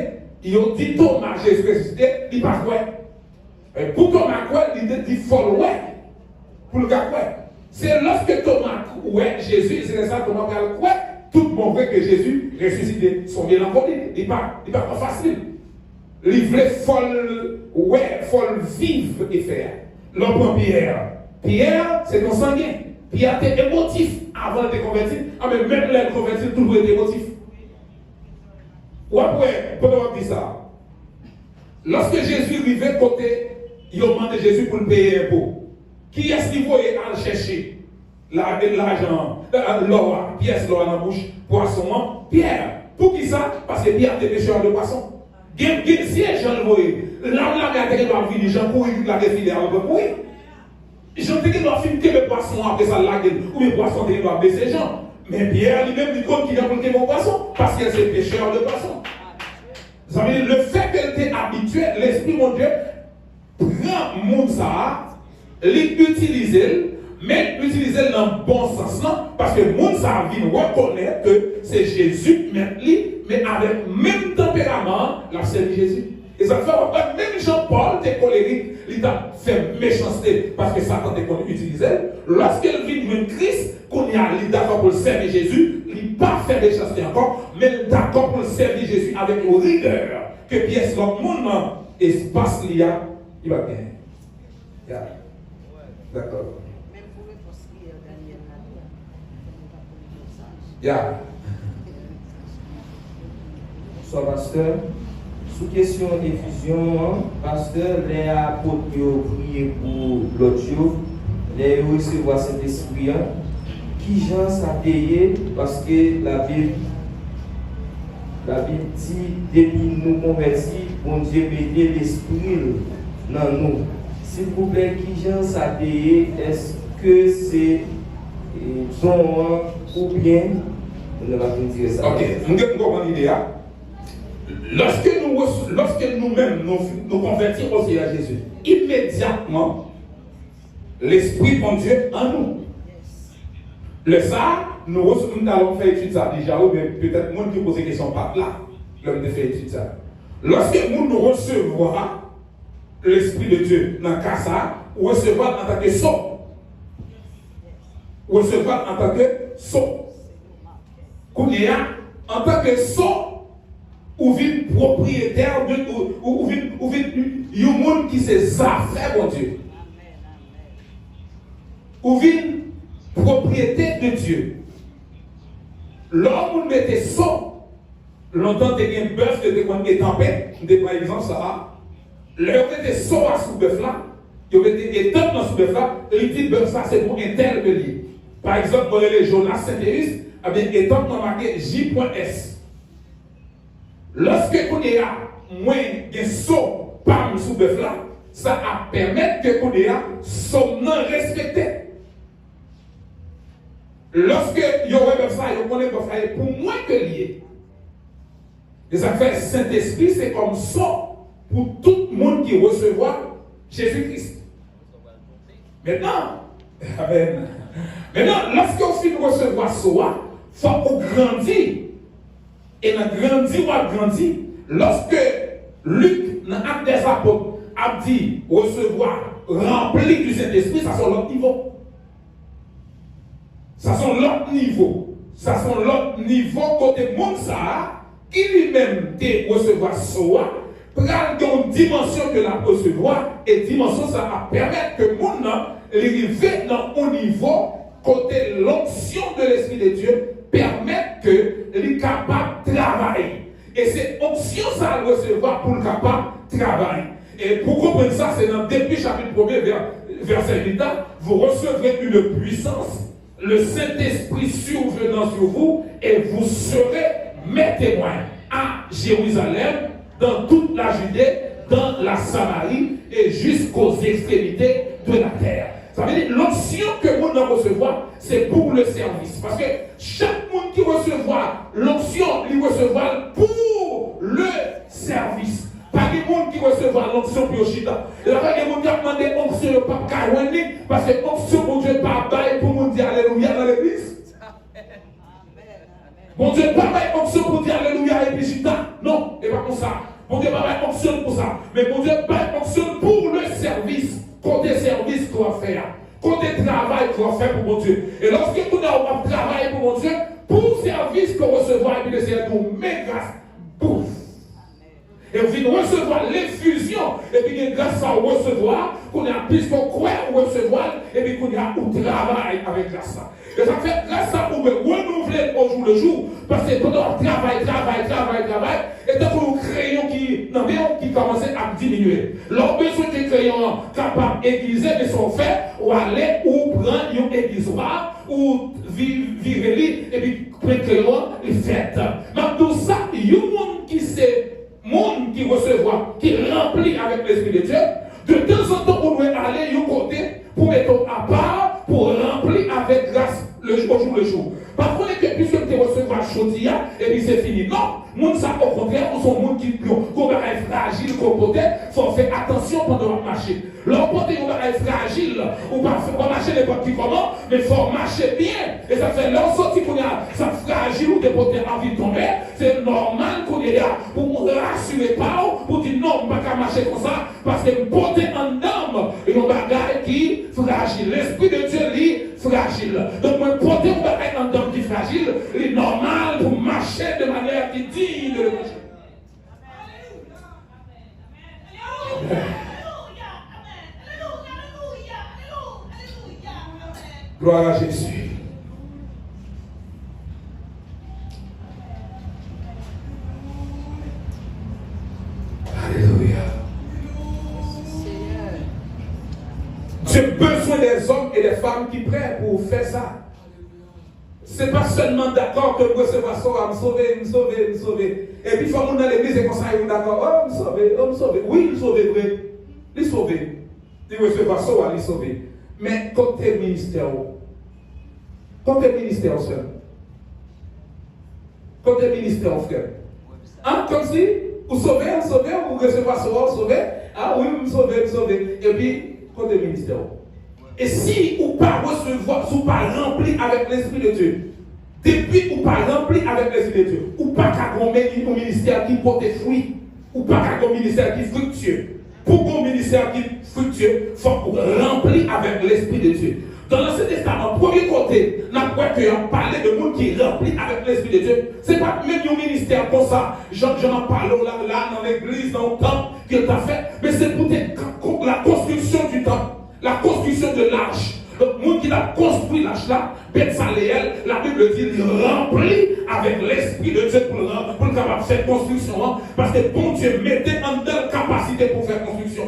il a dit Thomas, Jésus ressuscité, il pas croire. Pour Thomas croire, il dit faut ouais. Pour le gars croire. C'est lorsque Thomas ouais Jésus, c'est ça Thomas croire, tout le monde veut que Jésus ressuscité. Son mélancolique, il pas facile. Il voulait folle vivre et faire. L'homme Pierre. Pierre, c'est ton sanguin. Pierre était émotif avant de te convertir. Ah, mais même les convertis, tout le monde est émotif. Ou après, pourquoi on dit ça? Lorsque Jésus arrivait côté, il a demandé Jésus pour le payer impôt. Qui est-ce qu'il voyait à chercher l'argent, l'or, pièce l'or dans la bouche, poisson, Pierre. Pour qui ça? Parce que Pierre était pêcheur de poisson. Si les gens le voyaient, là, il doit venir, les gens courir, la défilée, on peut courir. Les gens doivent filmer le poisson après ça, ou les poissons doivent baisser les gens. Mais Pierre lui-même dit qu'il a bloqué mon poisson, parce qu'il est pêcheur de poisson. Vous savez, le fait qu'elle était habituée, l'Esprit mon Dieu prend mon ça, l'utiliser, mais l'utiliser dans le bon sens, non? Parce que mon ça vient reconnaître que c'est Jésus, mais avec le même tempérament, la servie Jésus. Et ça fait même Jean-Paul était colérique, il a fait méchanceté parce que Satan était utilisé. Lorsqu'il vient de Christ, qu'on y a d'accord pour servir Jésus, il n'a pas fait méchanceté encore, mais d'accord pour servir Jésus avec une rigueur que pièce l'autre monde, espace il va bien. Yeah. D'accord. Même pour le construire, Daniel Yeah. So, pasteur, sous question d'effusion, pasteur, les apôtres qui ont prié pour l'autre jour, les recevoir cet esprit, qui gens ça payé parce que la Bible dit, depuis nous convertis, bon Dieu mettait l'esprit dans nous. S'il vous plaît, qui gens ça payé, est-ce que c'est son ou bien, on ne va pas dire ça. Ok, nous avons une idée. Lorsque nous-mêmes nous convertissons aussi à Jésus, immédiatement, l'Esprit de Dieu en nous. Le ça, nous allons faire étude ça déjà, ou peut-être monde qui pose des questions par là, l'homme de faire étude ça. Lorsque nous recevons l'Esprit de Dieu dans le cas ça, ou recevoir en tant que son. Recevoir en tant que son. En tant que son, ou vit propriétaire ou vit un monde qui s'est affaire, mon Dieu. Ou vit propriété de Dieu. L'homme mettait son. Longtemps, il y a un bœuf qui est en paix. Par exemple, ça. L'homme mettait son à ce bœuf là. Il mettait étendre dans ce bœuf là. Et il dit bœuf ça, c'est pour un tel lié. Par exemple, pour les Jonas Saint-Denis, eh bien, étant marqué J.S. Lorsque on y a moins de saut par sous bœuf là, ça a permettre que on y a son non respecté. Lorsque il y aurait bœuf ça, il y aurait bœuf ça pour moins que lié. Les affaires Saint-Esprit, c'est comme ça pour tout le monde qui recevra Jésus-Christ. Maintenant, lorsqu'on finit de recevoir soi, il faut qu'on grandisse. Et dans grandir ou grandir, lorsque Luc, dans l'acte des apôtres, a dit recevoir rempli du Saint-Esprit, ça sont l'autre niveau. Ça sont l'autre niveau. Ça sont l'autre niveau côté monde ça, qui lui-même dit recevoir soi, prend une dimension que la recevoir, et dimension ça va permettre que le monde arrive dans un niveau côté l'onction de l'Esprit de Dieu permettre que les capable de travailler. Et c'est onction ça à recevoir pour le capable de travailler. Et pour comprendre ça, c'est dans depuis chapitre 1er, verset 8, vous recevrez une puissance, le Saint-Esprit survenant sur vous, et vous serez mes témoins à Jérusalem, dans toute la Judée, dans la Samarie et jusqu'aux extrémités de la terre. Ça veut dire l'onction que vous a recevoir, c'est pour le service. Parce que chaque monde qui recevra l'onction, il recevra pour le service. Pas des gens qui recevra l'onction pour Yoshida. Il y a des gens qui ont demandé l'onction pour Karouani, parce que l'onction pour Dieu pas bail pour nous dire Alléluia dans l'église. Bon Dieu pas bail l'onction pour dire Alléluia et puis non, et pas comme ça. Bon Dieu pas bail l'onction pour ça. Mais bon Dieu bail l'onction pour le service. Côté service qu'on va faire. Côté travail qu'on va faire pour mon Dieu. Et lorsque nous avons travaillé pour mon Dieu, pour service qu'on recevra, et puis le Seigneur nous met grâce. Pouf. Et on vient recevoir l'infusion, et puis grâce à recevoir, qu'on a plus qu'on croit recevoir, et puis qu'on a au travail avec grâce à. Et ça fait grâce à vous renouveler au jour le jour, parce que pendant le travail, et donc nous crayon qui commençait à diminuer. Lors besoin de crayon capable d'aiguiser, mais sont faits, ou aller, ou prendre une aiguisoire, ou virer, et puis prendre crayon, et fait. Mais tout ça, il y a un monde qui sait. Monde qui recevra, qui remplit avec l'Esprit de Dieu, de temps en temps, on doit aller de côté pour mettre à part, pour remplir avec grâce le jour le jour. Par contre, puisque tu recevras chaudia, et puis c'est fini. Non, monde ça au contraire, on sont monde qui est fragile, il faut faire attention pendant le marché. L'emporter est fragile, ou pas marcher n'importe qui comment, mais il faut marcher bien. Et ça fait l'en sortie qu'on a, ça fragile ou des potes envie de tomber, c'est normal qu'on est là pour me rassurer pas, pour dire non, on ne va pas marcher comme ça, parce que porter un homme, et un bagage qui est fragile. L'Esprit de Dieu est fragile. Donc, porter un bagage un homme qui est fragile, il est normal pour marcher de manière qui digne de le marcher. Gloire à Jésus. Alléluia. J'ai besoin des hommes et des femmes qui prêtent pour faire ça. Ce n'est pas seulement d'accord que vous recevez ça, me sauver. Et puis il faut que dans l'église et comme ça, ils sont d'accord. Oh, me sauver. Oui, me sauver, vrai. Les sauver. Ils recevez ça, les sauver. Mais côté ministère, seul. Côté ministère, frère. Hein, comme si, vous sauvez, vous recevez ça, vous sauvez. Ah oui, vous sauvez. Et puis, côté ministère. Et si vous pas recevoir, si vous pas rempli avec l'Esprit de Dieu, depuis vous pas rempli avec l'Esprit de Dieu, ou pas qu'à un ministère qui porte des fruits, ou pas qu'à un ministère qui est fructueux. Pour un ministère qui est fructueux, il faut remplir avec l'Esprit de Dieu. Dans l'Ancien Testament, premier côté, on a parlé de monde qui est rempli avec l'Esprit de Dieu. Ce n'est pas même un ministère comme ça. J'en parle là, dans l'église, dans le temple, qu'il t'a fait. Mais c'est pour la construction du temple, la construction de l'arche. Donc, le monde qui a construit l'arche là, Betsaléel, la Bible dit, il remplit avec l'Esprit de Dieu pour capable faire construction. Parce que bon Dieu mettait en telle capacité pour faire construction.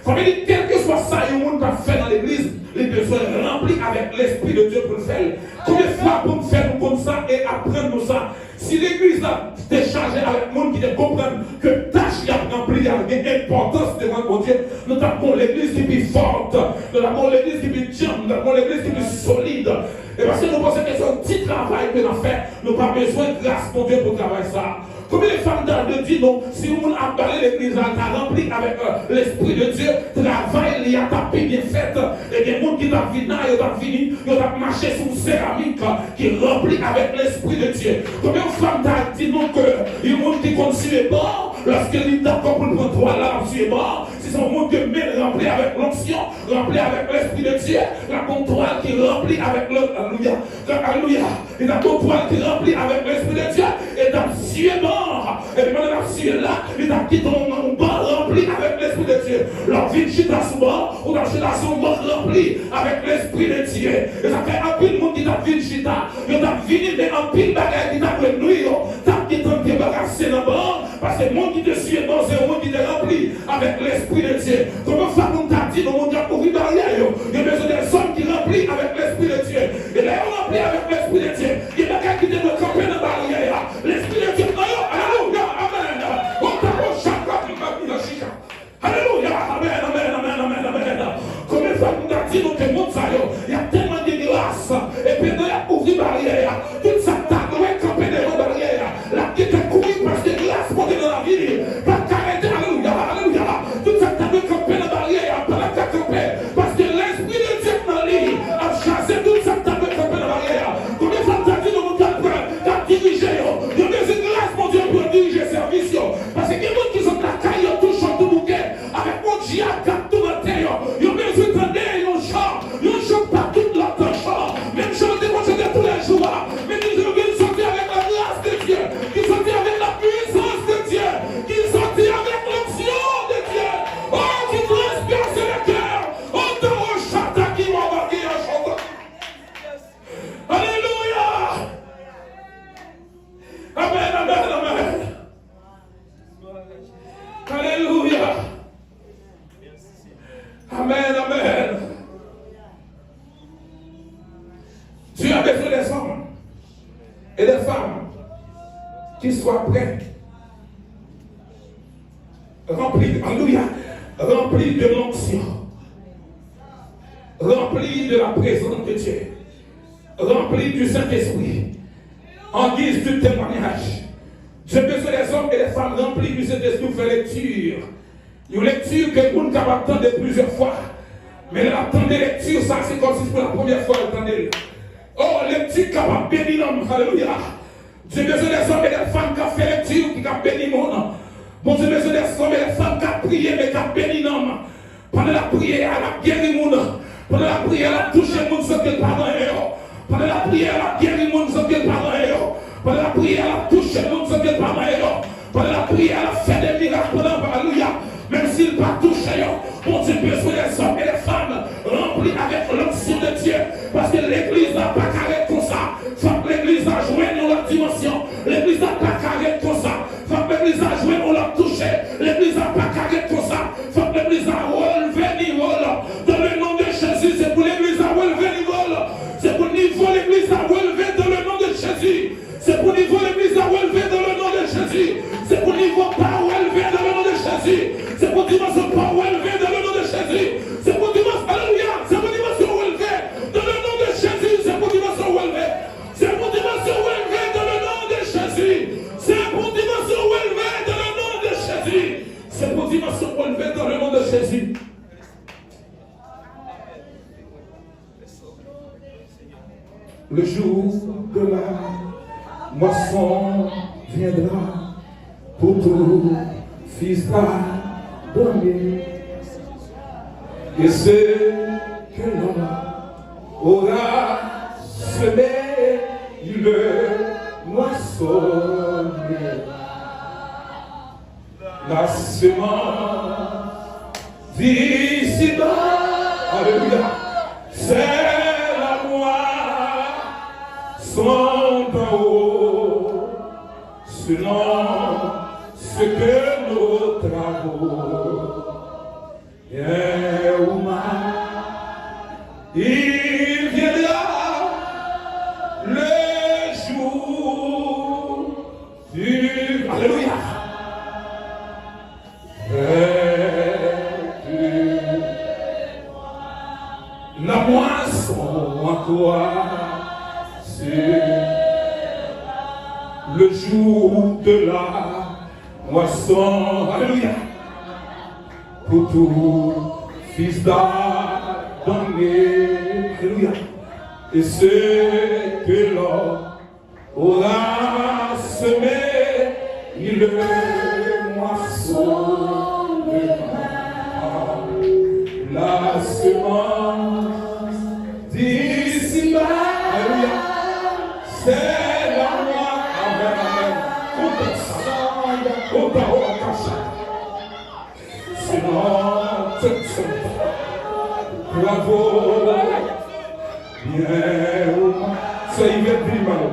Ça veut dire, quel que soit ça, il y a un monde qui a fait dans l'église, les besoins remplis avec l'Esprit de Dieu pour le faire. Combien de fois pour faire comme ça et apprendre ça? Si l'église là t'est chargée avec le monde qui te comprenne que tâche qui a rempli avec une importance devant mon Dieu, nous avons l'église qui est forte, nous avons l'église qui est diable, nous avons l'église qui est solide. Et parce que nous pensons que c'est un petit travail que nous avons fait, nous n'avons pas besoin de grâce pour Dieu pour travailler ça. Combien de femmes de Dieu, donc, si vous a parlé l'église, elle a rempli avec l'Esprit de Dieu, travail, il y a tapé bien fait, et des gens qui ont fini, ils ont marché sur une céramique qui est remplie avec l'Esprit de Dieu. Combien de femmes t'as dit non que il y a des gens qui continuent bon, lorsqu'il est d'accord pour le prendre droit là, c'est bon, c'est son monde que met rempli avec l'onction, rempli avec l'Esprit de Dieu, la contrôle qui est remplie avec l'Alléluia, et la contrôle qui est remplie avec l'Esprit de Dieu, et dans Dieu bon. Et puis maintenant, Dieu là, il a quitté un bord rempli avec l'Esprit de Dieu. Leur vie de dans son bord, ou dans son bord rempli avec l'Esprit de Dieu. Et ça fait un pile monde qui t'a vu chita, il t'a venu, mais un pile bagaille qui t'a pris nuit, t'as quitté un petit bagage, c'est le bord, parce que le monde qui te suit, c'est un monde qui est rempli avec l'Esprit de Dieu. Comment ça, on t'a dit, le monde qui a ouvert barrière, il y a besoin des hommes qui remplissent avec l'Esprit de Dieu. Et là, on remplit avec l'Esprit de Dieu. Il y a quelqu'un qui te doit camper dans la barrière. L'Esprit de Dieu, alléluia, amen. Alléluia, amen. Comme les femmes nous ont dit, il y a tellement de miracles qu'il soit prêt. Rempli, alléluia, rempli de l'onction, rempli de la présence de Dieu, rempli du Saint-Esprit, en guise de témoignage. J'ai besoin des hommes et des femmes remplis du Saint-Esprit pour faire lecture. Une lecture que vous ne pouvez attendre plusieurs fois. Mais l'attendre lecture, ça c'est comme si pour la première fois attendez. Oh, lecture capable de bénir l'homme. Alléluia. J'ai besoin des hommes et des femmes qui ont fait lecture, qui ont béni mon nom. Bon, j'ai besoin des hommes et des femmes qui ont prié, mais qui ont béni l'homme. Pendant la prière, elle a guéri mon nom. Pendant la prière, elle a touché mon sang qu'elle parle. Pendant la prière, elle a guéri mon sang qu'elle parle. Pendant la prière, elle a touché mon sang qu'elle parle. Pendant la prière, elle a fait des miracles. Alléluia. Même s'il n'a pas touché, on a besoin des hommes et des femmes remplis avec l'onction de Dieu. Parce que l'église n'a pas carré comme ça. Faut que l'église a joué dans la dimension. L'église n'a pas carré comme ça. Faut que l'église a joué, on l'a touché. L'église n'a pas carré comme ça. Faut que l'église a relevé niveau. Dans le nom de Jésus, c'est pour l'église à relever niveau. C'est pour niveau l'église à relever dans le nom de Jésus. C'est pour niveau l'église à relever dans le nom de Jésus. C'est pour niveau pas relever dans le nom de Jésus. C'est pour dimension pas relevé dans le nom de Jésus. C'est pour dimension, alléluia, c'est pour dimension relevé dans le nom de Jésus. C'est pour dimension relevé. C'est pour dimension relevé dans le nom de Jésus. C'est pour dimension relevé dans le nom de Jésus. C'est pour dimension relevé dans le nom de Jésus. Le jour de la moisson viendra pour tout fils d'Adonai. Et ce que l'on aura semé, le moissonnera. La semence d'ici-bas, alléluia, c'est la moisson d'en haut, selon ce que nos travaux, bien ou mal, il viendra le jour du, alléluia, la moisson encore sur le jour de la moisson, alléluia, pour tout fils d'Adonai, alléluia, et ce que l'on aura semé, il le moissonnera. La semence d'ici-bas, alléluia, c'est la loi, amen, bravo, bien, ça y va plus mal.